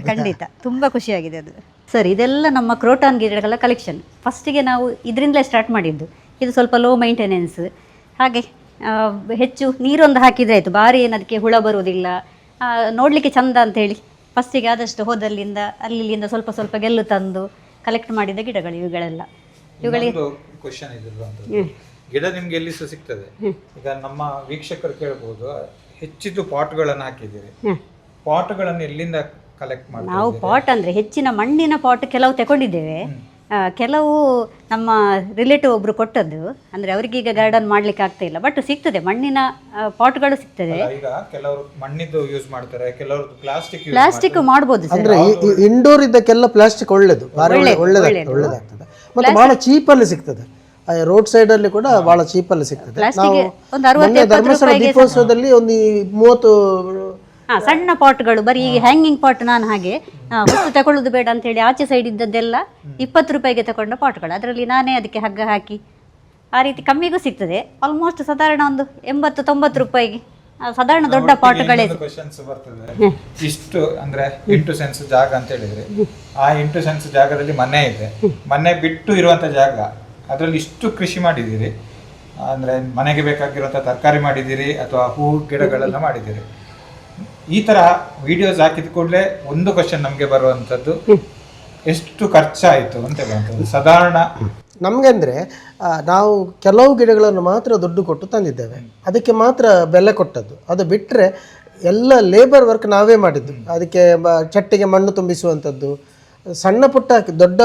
ಖಂಡಿತ ತುಂಬ ಖುಷಿಯಾಗಿದೆ ಅದು. ಸರ್, ಇದೆಲ್ಲ ನಮ್ಮ ಕ್ರೋಟಾನ್ ಗಿಡಗಳ ಕಲೆಕ್ಷನ್. ಫಸ್ಟಿಗೆ ನಾವು ಇದರಿಂದಲೇ ಸ್ಟಾರ್ಟ್ ಮಾಡಿದ್ದು. ಇದು ಸ್ವಲ್ಪ ಲೋ ಮೈಂಟೆನೆನ್ಸ್, ಹಾಗೆ ಹೆಚ್ಚು ನೀರೊಂದು ಹಾಕಿದರೆ ಆಯಿತು, ಭಾರಿ ಏನು ಅದಕ್ಕೆ ಹುಳ ಬರುವುದಿಲ್ಲ, ನೋಡಲಿಕ್ಕೆ ಚಂದ ಅಂತೇಳಿ ಫಸ್ಟಿಗೆ ಆದಷ್ಟು ಹೋದಲ್ಲಿಂದ ಅಲ್ಲಿಂದ ಸ್ವಲ್ಪ ಸ್ವಲ್ಪ ಗೆಲ್ಲು ತಂದು ಕಲೆಕ್ಟ್ ಮಾಡಿದ ಗಿಡಗಳು ಇವುಗಳೆಲ್ಲ. ಇವುಗಳಿಗೆ ಗಿಡ ನಿಮ್ಗೆ ಎಲ್ಲಿ ಸಹ ಸಿಗ್ತದೆ. ಈಗ ನಮ್ಮ ವೀಕ್ಷಕರು ಕೇಳ್ಬೋದು, ಹೆಚ್ಚಿದ್ದು ಪಾಟ್ಗಳನ್ನು ಹಾಕಿದ್ದೀರಿ. ಪಾಟ್ಗಳನ್ನು ಎಲ್ಲಿಂದ ಕಲೆಕ್ಟ್ ಮಾಡಿ? ನಾವು ಪಾಟ್ ಅಂದರೆ ಹೆಚ್ಚಿನ ಮಣ್ಣಿನ ಪಾಟ್ ಕೆಲವು ತಗೊಂಡಿದ್ದೇವೆ. ಕೆಲವು ನಮ್ಮ ರಿಲೇಟಿವ್ ಒಬ್ರು ಕೊಟ್ಟದ್ದು, ಅಂದರೆ ಅವರಿಗೀಗ ಗಾರ್ಡನ್ ಮಾಡ್ಲಿಕ್ಕೆ ಆಗ್ತಾ ಇಲ್ಲ, ಬಟ್ ಸಿಗ್ತದೆ ಮಣ್ಣಿನ ಪಾಟ್ಗಳು ಸಿಗ್ತದೆ. ಈಗ ಕೆಲವರು ಮಣ್ಣಿದ್ದು ಯೂಸ್ ಮಾಡ್ತಾರೆ, ಕೆಲವರು ಪ್ಲಾಸ್ಟಿಕ್ ಮಾಡ್ಬೋದು. ಅಂದ್ರೆ ಇಂಡೋರ್ ಇದ್ದಕ್ಕೆಲ್ಲ ಪ್ಲಾಸ್ಟಿಕ್ ಒಳ್ಳೇದು, ಒಳ್ಳೇದಾಗ್ತದೆ. ಮತ್ತೆ ಬಹಳ ಚೀಪಲ್ಲಿ ಸಿಗ್ತದೆ. ರೋಡ್ ಸೈಡ್ ಅಲ್ಲಿ ಕೂಡ ಬಹಳ ಚೀಪಲ್ಲಿ ಸಿಗ್ತದೆ. ಧರ್ಮಸ್ಥಳ ದೀಪೋತ್ಸವದಲ್ಲಿ ಒಂದು 30 ಸಣ್ಣ ಪಾಟ್ಗಳು, ಬರೀ ಹ್ಯಾಂಗಿಂಗ್ ಪಾಟ್. ನಾನು ಹಾಗೆ ಹೊತ್ತು ತಗೊಳ್ಳೋದು ಬೇಡ ಅಂತೇಳಿ ಆಚೆ ಸೈಡ್ ಇದ್ದದ್ದೆಲ್ಲ 20 ರೂಪಾಯಿಗೆ ತಗೊಂಡ ಪಾಟ್ಗಳು. ಅದರಲ್ಲಿ ನಾನೇ ಅದಕ್ಕೆ ಹಗ್ಗ ಹಾಕಿ ಆ ರೀತಿ ಕಮ್ಮಿಗೂ ಸಿಗ್ತದೆ. ಆಲ್ಮೋಸ್ಟ್ ಸಾಧಾರಣ ಒಂದು 80-90 ರೂಪಾಯಿಗೆ ಸಾಧಾರಣ ದೊಡ್ಡ ಪಾಟ್ಗಳೇ ಕ್ವಶನ್ಸ್ ಬರ್ತದೆ. ಇಷ್ಟು ಅಂದ್ರೆ 8 ಸೆನ್ಸ್ ಜಾಗ ಅಂತ ಹೇಳಿದ್ರೆ, ಆ 8 ಸೆನ್ಸ್ ಜಾಗದಲ್ಲಿ ಮನೆ ಇದೆ, ಮನೆ ಬಿಟ್ಟು ಇರುವಂತ ಜಾಗ, ಅದರಲ್ಲಿ ಇಷ್ಟು ಕೃಷಿ ಮಾಡಿದ್ದೀರಿ ಅಂದ್ರೆ ಮನೆಗೆ ಬೇಕಾಗಿರುವಂತ ತರಕಾರಿ ಮಾಡಿದ್ದೀರಿ ಅಥವಾ ಹೂ ಗಿಡಗಳೆಲ್ಲ ಮಾಡಿದ್ದೀರಿ. ಈ ತರ ವಿಡಿಯೋಸ್ ಹಾಕಿದ ಕೂಡಲೇ ಒಂದು ಕ್ವಶನ್ ನಮ್ಗೆ ಬರುವಂತದ್ದು, ಎಷ್ಟು ಖರ್ಚಾಯಿತು ಅಂತ ಹೇಳುವಂಥದ್ದು ಸಾಧಾರಣ. ನಮಗೆ ಅಂದರೆ ನಾವು ಕೆಲವು ಗಿಡಗಳನ್ನು ಮಾತ್ರ ದುಡ್ಡು ಕೊಟ್ಟು ತಂದಿದ್ದೇವೆ, ಅದಕ್ಕೆ ಮಾತ್ರ ಬೆಲೆ ಕೊಟ್ಟದ್ದು. ಅದು ಬಿಟ್ಟರೆ ಎಲ್ಲ ಲೇಬರ್ ವರ್ಕ್ ನಾವೇ ಮಾಡಿದ್ದು. ಅದಕ್ಕೆ ಚಟ್ಟಿಗೆ ಮಣ್ಣು ತುಂಬಿಸುವಂಥದ್ದು, ಸಣ್ಣ ಪುಟ್ಟ ದೊಡ್ಡ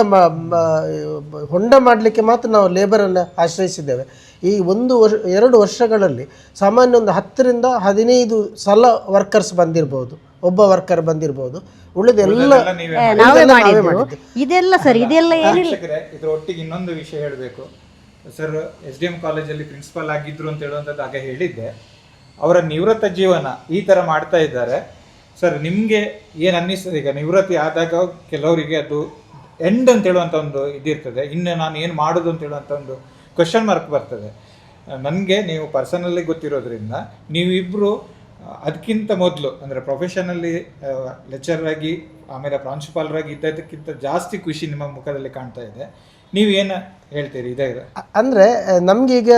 ಹೊಂಡ ಮಾಡಲಿಕ್ಕೆ ಮಾತ್ರ ನಾವು ಲೇಬರನ್ನು ಆಶ್ರಯಿಸಿದ್ದೇವೆ. ಈ 2 ವರ್ಷಗಳಲ್ಲಿ ಸಾಮಾನ್ಯ ಒಂದು 10ರಿಂದ 15 ಸಲ ವರ್ಕರ್ಸ್ ಬಂದಿರ್ಬೋದು, ಒಬ್ಬ ವರ್ಕರ್ ಬಂದಿರ್ಬೋದು, ಉಳಿದೆಲ್ಲ ನಾವೇ ಮಾಡಿದ್ದು. ಇದೆಲ್ಲ ಸರ್, ಇದೆಲ್ಲ ಏನಿಲ್ಲ. ಇದ್ರ ಒಟ್ಟಿಗೆ ಇನ್ನೊಂದು ವಿಷಯ ಹೇಳಬೇಕು ಸರ್. SDM ಕಾಲೇಜಲ್ಲಿ ಪ್ರಿನ್ಸಿಪಲ್ ಆಗಿದ್ರು ಅಂತ ಹೇಳುವಂಥದ್ದು ಆಗ ಹೇಳಿದ್ದೆ. ಅವರ ನಿವೃತ್ತ ಜೀವನ ಈ ಥರ ಮಾಡ್ತಾ ಇದ್ದಾರೆ ಸರ್. ನಿಮಗೆ ಏನು ಅನ್ನಿಸ್ತದೆ ಈಗ ನಿವೃತ್ತಿ ಆದಾಗ? ಕೆಲವರಿಗೆ ಅದು ಎಂಡ್ ಅಂತ ಹೇಳುವಂಥ ಒಂದು ಇದಿರ್ತದೆ, ಇನ್ನು ನಾನು ಏನು ಮಾಡೋದು ಅಂತ ಹೇಳುವಂಥ ಒಂದು ಕ್ವೆಶನ್ ಮಾರ್ಕ್ ಬರ್ತದೆ. ನನಗೆ ನೀವು ಪರ್ಸನಲಿ ಗೊತ್ತಿರೋದ್ರಿಂದ ನೀವಿಬ್ಬರು ಅದಕ್ಕಿಂತ ಮೊದಲು ಅಂದರೆ ಪ್ರೊಫೆಷನಲ್ಲಿ ಲೆಕ್ಚರರ್ ಆಗಿ ಆಮೇಲೆ ಪ್ರಾಂಶುಪಾಲರಾಗಿ ಇದ್ದದಕ್ಕಿಂತ ಜಾಸ್ತಿ ಖುಷಿ ನಿಮ್ಮ ಮುಖದಲ್ಲಿ ಕಾಣ್ತಾ ಇದೆ. ನೀವೇನು ಹೇಳ್ತೀರಿ ಇದೇ? ಅಂದರೆ ನಮಗೀಗ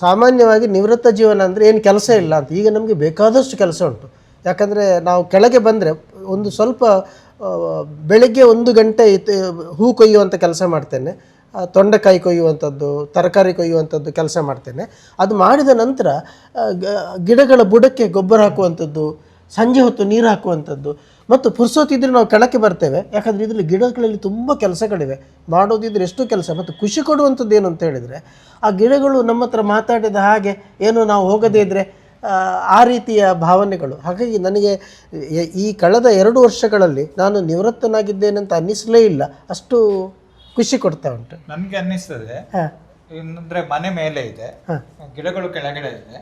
ಸಾಮಾನ್ಯವಾಗಿ ನಿವೃತ್ತ ಜೀವನ ಅಂದರೆ ಏನು ಕೆಲಸ ಇಲ್ಲ ಅಂತ. ಈಗ ನಮಗೆ ಬೇಕಾದಷ್ಟು ಕೆಲಸ ಉಂಟು. ಯಾಕಂದರೆ ನಾವು ಕೆಳಗೆ ಬಂದರೆ ಒಂದು ಸ್ವಲ್ಪ ಬೆಳಗ್ಗೆ 1 ಗಂಟೆ ಹೂ ಕೊಯ್ಯುವಂಥ ಕೆಲಸ ಮಾಡ್ತೇನೆ, ತೊಂಡೆಕಾಯಿ ಕೊಯ್ಯುವಂಥದ್ದು, ತರಕಾರಿ ಕೊಯ್ಯುವಂಥದ್ದು ಕೆಲಸ ಮಾಡ್ತೇನೆ. ಅದು ಮಾಡಿದ ನಂತರ ಗಿಡಗಳ ಬುಡಕ್ಕೆ ಗೊಬ್ಬರ ಹಾಕುವಂಥದ್ದು, ಸಂಜೆ ಹೊತ್ತು ನೀರು ಹಾಕುವಂಥದ್ದು, ಮತ್ತು ಪುರ್ಸೊತ್ತಿದ್ರೆ ನಾವು ಕೆಳಕ್ಕೆ ಬರ್ತೇವೆ. ಯಾಕಂದರೆ ಇದರಲ್ಲಿ ಗಿಡಗಳಲ್ಲಿ ತುಂಬ ಕೆಲಸಗಳಿವೆ, ಮಾಡೋದಿದ್ರೆ ಎಷ್ಟು ಕೆಲಸ. ಮತ್ತು ಖುಷಿ ಕೊಡುವಂಥದ್ದು ಏನು ಅಂತ ಹೇಳಿದರೆ, ಆ ಗಿಡಗಳು ನಮ್ಮ ಹತ್ರ ಮಾತಾಡಿದ ಹಾಗೆ ಏನು ನಾವು ಹೋಗದೇ ಇದ್ದರೆ ಆ ರೀತಿಯ ಭಾವನೆಗಳು. ಹಾಗಾಗಿ ನನಗೆ ಈ ಕಳೆದ 2 ವರ್ಷಗಳಲ್ಲಿ ನಾನು ನಿವೃತ್ತನಾಗಿದ್ದೇನೆ ಅಂತ ಅನ್ನಿಸಲೇ ಇಲ್ಲ, ಅಷ್ಟು ಖುಷಿ ಕೊಡ್ತಾ ಉಂಟು. ನನಗೆ ಅನ್ನಿಸ್ತದೆ ಅಂದ್ರೆ ಮನೆ ಮೇಲೆ ಇದೆ, ಗಿಡಗಳು ಕೆಳಗಡೆ ಇದೆ,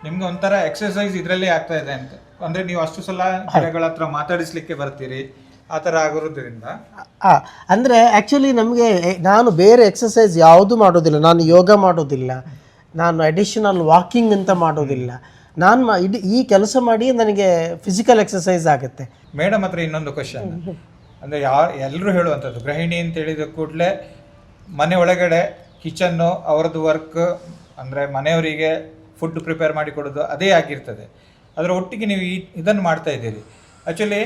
ನಿಮ್ಗೆ ಒಂಥರ ಎಕ್ಸರ್ಸೈಸ್ ಇದರಲ್ಲಿ ಆಗ್ತಾ ಇದೆ ಅಂತ. ಅಂದ್ರೆ ನೀವು ಅಷ್ಟು ಸಲ ಗಿಡಗಳ ಹತ್ರ ಮಾತಾಡಿಸ್ಲಿಕ್ಕೆ ಬರ್ತೀರಿ, ಆ ಥರ ಆಗಿರೋದ್ರಿಂದ. ಅಂದರೆ ಆ್ಯಕ್ಚುಲಿ ನಮಗೆ ನಾನು ಬೇರೆ ಎಕ್ಸಸೈಸ್ ಯಾವುದು ಮಾಡೋದಿಲ್ಲ. ನಾನು ಯೋಗ ಮಾಡೋದಿಲ್ಲ, ನಾನು ಅಡಿಷನಲ್ ವಾಕಿಂಗ್ ಅಂತ ಮಾಡೋದಿಲ್ಲ. ನಾನು ಈ ಕೆಲಸ ಮಾಡಿ ನನಗೆ ಫಿಸಿಕಲ್ ಎಕ್ಸಸೈಸ್ ಆಗುತ್ತೆ. ಮೇಡಮ್ ಹತ್ರ ಇನ್ನೊಂದು ಕ್ವಶನ್, ಅಂದರೆ ಎಲ್ಲರೂ ಹೇಳುವಂಥದ್ದು ಗೃಹಿಣಿ ಅಂತ ಹೇಳಿದ ಕೂಡಲೇ ಮನೆ ಒಳಗಡೆ ಕಿಚನ್ನು ಅವರದ್ದು ವರ್ಕ್, ಅಂದರೆ ಮನೆಯವರಿಗೆ ಫುಡ್ ಪ್ರಿಪೇರ್ ಮಾಡಿ ಕೊಡೋದು ಅದೇ ಆಗಿರ್ತದೆ. ಅದರ ಒಟ್ಟಿಗೆ ನೀವು ಇದನ್ನು ಮಾಡ್ತಾ ಇದ್ದೀರಿ. ಆ್ಯಕ್ಚುಲಿ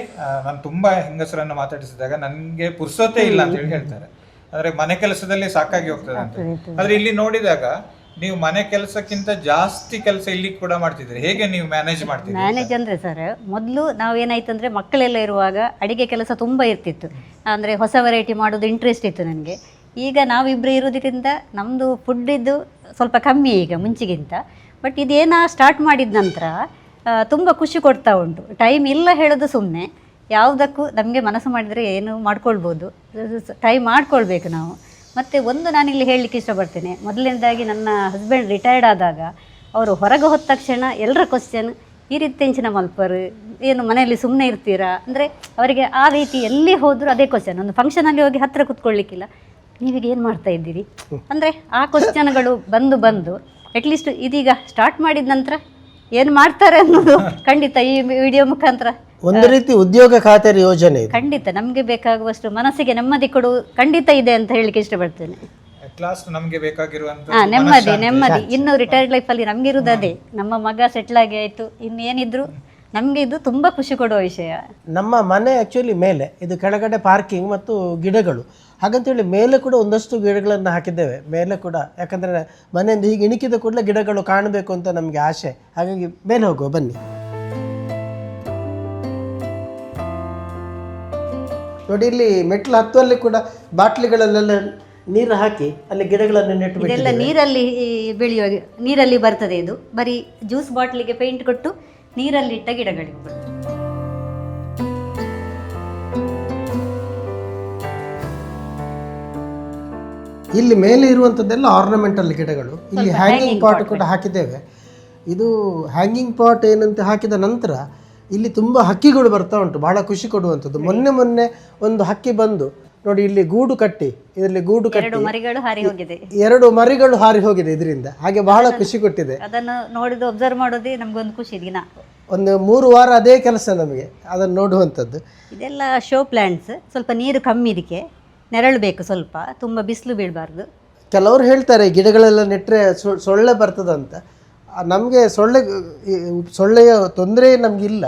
ನಾನು ತುಂಬ ಹೆಂಗಸರನ್ನು ಮಾತಾಡಿಸಿದಾಗ ನನಗೆ ಪುರ್ಸೊತ್ತೇ ಇಲ್ಲ ಅಂತ ಹೇಳಿ ಹೇಳ್ತಾರೆ. ಅಂದರೆ ಮನೆ ಕೆಲಸದಲ್ಲಿ ಸಾಕಾಗಿ ಹೋಗ್ತದೆ ಅಂತ. ಆದರೆ ಇಲ್ಲಿ ನೋಡಿದಾಗ ನೀವು ಮನೆ ಕೆಲಸಕ್ಕಿಂತ ಜಾಸ್ತಿ ಕೆಲಸ ಇಲ್ಲಿ ಕೂಡ ಮಾಡ್ತಿದ್ರಿ. ಹೇಗೆ ನೀವು ಮ್ಯಾನೇಜ್ ಮಾಡ್ತೀರಿ? ಮ್ಯಾನೇಜ್ ಅಂದರೆ ಸರ್, ಮೊದಲು ನಾವೇನಾಯ್ತಂದರೆ ಮಕ್ಕಳೆಲ್ಲ ಇರುವಾಗ ಅಡಿಗೆ ಕೆಲಸ ತುಂಬ ಇರ್ತಿತ್ತು. ಅಂದರೆ ಹೊಸ ವೆರೈಟಿ ಮಾಡೋದು ಇಂಟ್ರೆಸ್ಟ್ ಇತ್ತು ನನಗೆ. ಈಗ ನಾವಿಬ್ಬರು ಇರೋದಕ್ಕಿಂತ ನಮ್ಮದು ಫುಡ್ಡಿದ್ದು ಸ್ವಲ್ಪ ಕಮ್ಮಿ ಈಗ ಮುಂಚೆಗಿಂತ. ಬಟ್ ಇದೇನೋ ಸ್ಟಾರ್ಟ್ ಮಾಡಿದ ನಂತರ ತುಂಬ ಖುಷಿ ಕೊಡ್ತಾ ಉಂಟು. ಟೈಮ್ ಇಲ್ಲ ಹೇಳೋದು ಸುಮ್ಮನೆ, ಯಾವುದಕ್ಕೂ ನಮಗೆ ಮನಸ್ಸು ಮಾಡಿದರೆ ಏನು ಮಾಡ್ಕೊಳ್ಬೋದು, ಟೈಮ್ ಮಾಡ್ಕೊಳ್ಬೇಕು ನಾವು. ಮತ್ತು ಒಂದು ನಾನಿಲ್ಲಿ ಹೇಳಲಿಕ್ಕೆ ಇಷ್ಟಪಡ್ತೇನೆ, ಮೊದಲನೇದಾಗಿ ನನ್ನ ಹಸ್ಬೆಂಡ್ ರಿಟೈರ್ಡ್ ಆದಾಗ ಅವರು ಹೊರಗೆ ಹೋದ ತಕ್ಷಣ ಎಲ್ಲರ ಕ್ವಶನ್, ಈ ರೀತಿ ತೆಂಚಿನ ಮಲ್ಪರು ಏನು ಮನೆಯಲ್ಲಿ ಸುಮ್ಮನೆ ಇರ್ತೀರಾ ಅಂದರೆ ಅವರಿಗೆ ಆ ರೀತಿ ಎಲ್ಲಿ ಹೋದರೂ ಅದೇ ಕ್ವಶನ್. ಒಂದು ಫಂಕ್ಷನಲ್ಲಿ ಹೋಗಿ ಹತ್ತಿರ ಕೂತ್ಕೊಳ್ಳಿಕ್ಕಿಲ್ಲ, ನೀವೀಗ ಏನು ಮಾಡ್ತಾ ಇದ್ದೀರಿ ಅಂದರೆ ಆ ಕ್ವಶನ್ಗಳು ಬಂದು ಅಟ್ಲೀಸ್ಟ್ ಇದೀಗ ಸ್ಟಾರ್ಟ್ ಮಾಡಿದ ನಂತರ ಏನು ಮಾಡ್ತಾರೆ ಅನ್ನೋದು ಖಂಡಿತ ಈ ವಿಡಿಯೋ ಮುಖಾಂತರ ಒಂದು ರೀತಿ ಉದ್ಯೋಗ ಖಾತರಿ ಯೋಜನೆ ಖಂಡಿತ ನಮಗೆ ಬೇಕಾಗುವಷ್ಟು ಮನಸ್ಸಿಗೆ ನೆಮ್ಮದಿ ಕೊಡು ಖಂಡಿತ ಇದೆ ಅಂತ ಹೇಳಲಿಕ್ಕೆ ಇಷ್ಟಪಡ್ತೇನೆ. ನಮಗೆ ಬೇಕಾಗಿರುವಂತ ನೆಮ್ಮದಿ ಇನ್ನು ರಿಟೈರ್ಡ್ ಲೈಫಲ್ಲಿ ನಮ್ಗೆ ಇರುವುದು ಅದೇ. ನಮ್ಮ ಮಗ ಸೆಟ್ಲ್ ಆಗಿ ಆಯಿತು, ಇನ್ನೇನಿದ್ರು ನಮಗೆ ಇದು ತುಂಬ ಖುಷಿ ಕೊಡುವ ವಿಷಯ. ನಮ್ಮ ಮನೆ ಆ್ಯಕ್ಚುಲಿ ಮೇಲೆ, ಇದು ಕೆಳಗಡೆ ಪಾರ್ಕಿಂಗ್ ಮತ್ತು ಗಿಡಗಳು, ಹಾಗಂತೇಳಿ ಮೇಲೆ ಕೂಡ ಒಂದಷ್ಟು ಗಿಡಗಳನ್ನು ಹಾಕಿದ್ದೇವೆ ಮೇಲೆ ಕೂಡ. ಯಾಕಂದರೆ ಮನೆಯಿಂದ ಹೀಗೆ ಇಣುಕಿದ ಕೂಡಲೇ ಗಿಡಗಳು ಕಾಣಬೇಕು ಅಂತ ನಮಗೆ ಆಸೆ. ಹಾಗಾಗಿ ಮೇಲೆ ಹೋಗುವ ಬನ್ನಿ. ನೋಡಿ, ಇಲ್ಲಿ ಮೆಟ್ಲು ಹತ್ತುವಲ್ಲಿ ಕೂಡ ಬಾಟ್ಲಿಗಳಲ್ಲೆಲ್ಲ ನೀರು ಹಾಕಿ ಅಲ್ಲಿ ಗಿಡಗಳನ್ನು ನೆಟ್ಟು ಇದೆಲ್ಲ ನೀರಲ್ಲಿ ಬೆಳೆಯುವ, ನೀರಲ್ಲಿ ಬರ್ತದೆ. ಇದು ಬರೀ ಜ್ಯೂಸ್ ಬಾಟ್ಲಿಗೆ ಪೇಂಟ್ ಕೊಟ್ಟು ನೀರಲ್ಲಿ ಇಟ್ಟ ಗಿಡಗಳಿಗೆ ಬರ್ತದೆ. ಇಲ್ಲಿ ಮೇಲೆ ಇರುವಂಥದ್ದೆಲ್ಲ ಆರ್ನಮೆಂಟಲ್ ಗಿಡಗಳು. ಇಲ್ಲಿ ಹ್ಯಾಂಗಿಂಗ್ ಪಾಟ್ ಕೂಡ ಹಾಕಿದ್ದೇವೆ. ಇದು ಹ್ಯಾಂಗಿಂಗ್ ಪಾಟ್ ಏನಂತ ಹಾಕಿದ ನಂತರ ಇಲ್ಲಿ ತುಂಬ ಹಕ್ಕಿಗಳು ಬರ್ತಾ ಉಂಟು, ಬಹಳ ಖುಷಿ ಕೊಡುವಂಥದ್ದು. ಮೊನ್ನೆ ಒಂದು ಹಕ್ಕಿ ಬಂದು ನೋಡಿ ಇಲ್ಲಿ ಗೂಡು ಕಟ್ಟಿ, ಇದರಲ್ಲಿ ಗೂಡು ಕಟ್ಟಿ 2 ಮರಿಗಳು ಹಾರಿ ಹೋಗಿದೆ. 2 ಮರಿಗಳು ಹಾರಿ ಹೋಗಿದೆ ಇದರಿಂದ. ಹಾಗೆ ಬಹಳ ಖುಷಿ ಕೊಟ್ಟಿದೆ. ಅದನ್ನು ನೋಡಿದ್ದು ಅಬ್ಸರ್ವ್ ಮಾಡೋದೇ ನಮ್ಗೊಂದು ಖುಷಿ ದಿನ. ಒಂದು 3 ವಾರ ಅದೇ ಕೆಲಸ ನಮಗೆ ಅದನ್ನು ನೋಡುವಂಥದ್ದು. ಇದೆಲ್ಲ ಶೋ ಪ್ಲಾಂಟ್ಸ್. ಸ್ವಲ್ಪ ನೀರು ಕಮ್ಮಿ, ಇದಕ್ಕೆ ನೆರಳು ಬೇಕು, ಸ್ವಲ್ಪ ತುಂಬ ಬಿಸಿಲು ಬೀಳಬಾರ್ದು. ಕೆಲವರು ಹೇಳ್ತಾರೆ ಗಿಡಗಳೆಲ್ಲ ನೆಟ್ಟರೆ ಸೊಳ್ಳೆ ಬರ್ತದಂತ. ನಮಗೆ ಸೊಳ್ಳೆಯ ತೊಂದರೆ ನಮಗಿಲ್ಲ.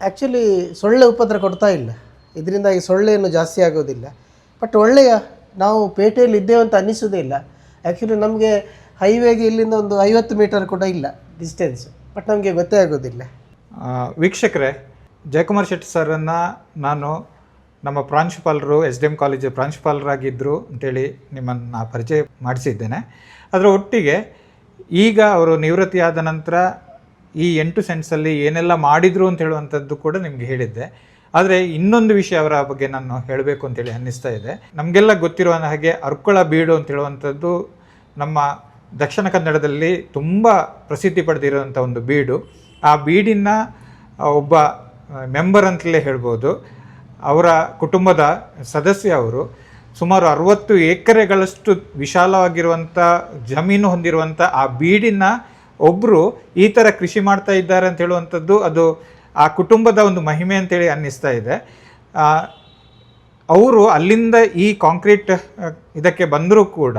ಆ್ಯಕ್ಚುಲಿ ಸೊಳ್ಳೆ ಉಪದ್ರ ಕೊಡ್ತಾ ಇಲ್ಲ, ಇದರಿಂದಾಗಿ ಸೊಳ್ಳೆಯನ್ನು ಜಾಸ್ತಿ ಆಗೋದಿಲ್ಲ. ಬಟ್ ಒಳ್ಳೆಯ ನಾವು ಪೇಟೆಯಲ್ಲಿ ಇದ್ದೇವೆ ಅಂತ ಅನ್ನಿಸೋದೇ ಇಲ್ಲ. ಆ್ಯಕ್ಚುಲಿ ನಮಗೆ ಹೈವೇಗೆ ಇಲ್ಲಿಂದ ಒಂದು 50 ಮೀಟರ್ ಕೂಡ ಇಲ್ಲ ಡಿಸ್ಟೆನ್ಸ್, ಬಟ್ ನಮಗೆ ಗೊತ್ತೇ ಆಗೋದಿಲ್ಲ. ವೀಕ್ಷಕರೇ, ಜಯಕುಮಾರ್ ಶೆಟ್ಟಿ ಸರನ್ನು ನಾನು ನಮ್ಮ ಪ್ರಾಂಶುಪಾಲರು SDM ಕಾಲೇಜು ಪ್ರಾಂಶುಪಾಲರಾಗಿದ್ದರು ಅಂತೇಳಿ ನಿಮ್ಮನ್ನು ಪರಿಚಯ ಮಾಡಿಸಿದ್ದೇನೆ. ಅದರ ಒಟ್ಟಿಗೆ ಈಗ ಅವರು ನಿವೃತ್ತಿಯಾದ ನಂತರ ಈ 8 ಸೆಂಟ್ಸಲ್ಲಿ ಏನೆಲ್ಲ ಮಾಡಿದರು ಅಂತ ಹೇಳುವಂಥದ್ದು ಕೂಡ ನಿಮಗೆ ಹೇಳಿದ್ದೆ. ಆದರೆ ಇನ್ನೊಂದು ವಿಷಯ ಅವರ ಬಗ್ಗೆ ನಾನು ಹೇಳಬೇಕು ಅಂತೇಳಿ ಅನ್ನಿಸ್ತಾ ಇದೆ. ನಮಗೆಲ್ಲ ಗೊತ್ತಿರುವ ಹಾಗೆ ಅರ್ಕೊಳ ಬೀಡು ಅಂತ ಹೇಳುವಂಥದ್ದು ನಮ್ಮ ದಕ್ಷಿಣ ಕನ್ನಡದಲ್ಲಿ ತುಂಬ ಪ್ರಸಿದ್ಧಿ ಪಡೆದಿರುವಂಥ ಒಂದು ಬೀಡು. ಆ ಬೀಡಿನ ಒಬ್ಬ ಮೆಂಬರ್ ಅಂತಲೇ ಹೇಳ್ಬೋದು. ಅವರ ಕುಟುಂಬದ ಸದಸ್ಯ ಅವರು ಸುಮಾರು 60 ಎಕರೆಗಳಷ್ಟು ವಿಶಾಲವಾಗಿರುವಂಥ ಜಮೀನು ಹೊಂದಿರುವಂಥ ಆ ಬೀಡಿನ ಒಬ್ಬರು ಈ ಥರ ಕೃಷಿ ಮಾಡ್ತಾ ಇದ್ದಾರೆ ಅಂತ ಹೇಳುವಂಥದ್ದು ಅದು ಆ ಕುಟುಂಬದ ಒಂದು ಮಹಿಮೆ ಅಂತೇಳಿ ಅನ್ನಿಸ್ತಾ ಇದೆ. ಅವರು ಅಲ್ಲಿಂದ ಈ ಕಾಂಕ್ರೀಟ್ ಇದಕ್ಕೆ ಬಂದರೂ ಕೂಡ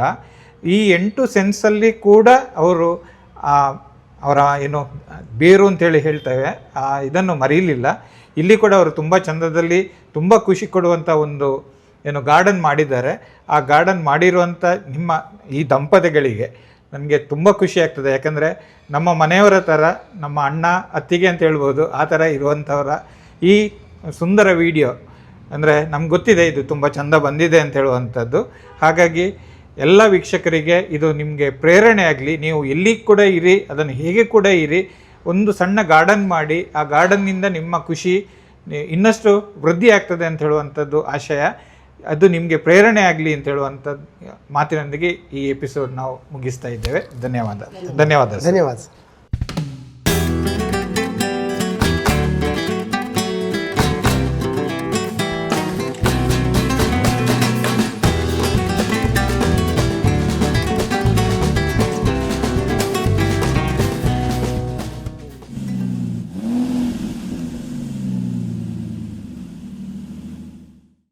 ಈ 8 ಸೆನ್ಸಲ್ಲಿ ಕೂಡ ಅವರು ಅವರ ಏನು ಬೇರು ಅಂತೇಳಿ ಹೇಳ್ತೇವೆ ಇದನ್ನು ಮರೀಲಿಲ್ಲ. ಇಲ್ಲಿ ಕೂಡ ಅವರು ತುಂಬ ಚಂದದಲ್ಲಿ ತುಂಬ ಖುಷಿ ಕೊಡುವಂಥ ಒಂದು ಏನು ಗಾರ್ಡನ್ ಮಾಡಿದ್ದಾರೆ. ಆ ಗಾರ್ಡನ್ ಮಾಡಿರುವಂಥ ನಿಮ್ಮ ಈ ದಂಪತಿಗಳಿಗೆ ನನಗೆ ತುಂಬ ಖುಷಿ ಆಗ್ತದೆ. ಯಾಕಂದರೆ ನಮ್ಮ ಮನೆಯವರ ಥರ, ನಮ್ಮ ಅಣ್ಣ ಅತ್ತಿಗೆ ಅಂತ ಹೇಳ್ಬೋದು, ಆ ಥರ ಇರುವಂಥವರ ಈ ಸುಂದರ ವಿಡಿಯೋ ಅಂದರೆ ನಮ್ಗೆ ಗೊತ್ತಿದೆ ಇದು ತುಂಬ ಚೆಂದ ಬಂದಿದೆ ಅಂತ ಹೇಳುವಂಥದ್ದು. ಹಾಗಾಗಿ ಎಲ್ಲ ವೀಕ್ಷಕರಿಗೆ ಇದು ನಿಮಗೆ ಪ್ರೇರಣೆ ಆಗಲಿ. ನೀವು ಎಲ್ಲಿ ಕೂಡ ಇರಿ, ಅದನ್ನು ಹೇಗೆ ಕೂಡ ಇರಿ, ಒಂದು ಸಣ್ಣ ಗಾರ್ಡನ್ ಮಾಡಿ ಆ ಗಾರ್ಡನ್ನಿಂದ ನಿಮ್ಮ ಖುಷಿ ಇನ್ನಷ್ಟು ವೃದ್ಧಿ ಆಗ್ತದೆ ಅಂತ ಹೇಳುವಂಥದ್ದು ಆಶಯ. ಅದು ನಿಮಗೆ ಪ್ರೇರಣೆ ಆಗಲಿ ಅಂತ ಹೇಳುವಂಥದ್ದು ಮಾತಿನೊಂದಿಗೆ ಈ ಎಪಿಸೋಡ್ ನಾವು ಮುಗಿಸ್ತಾ ಇದ್ದೇವೆ. ಧನ್ಯವಾದ.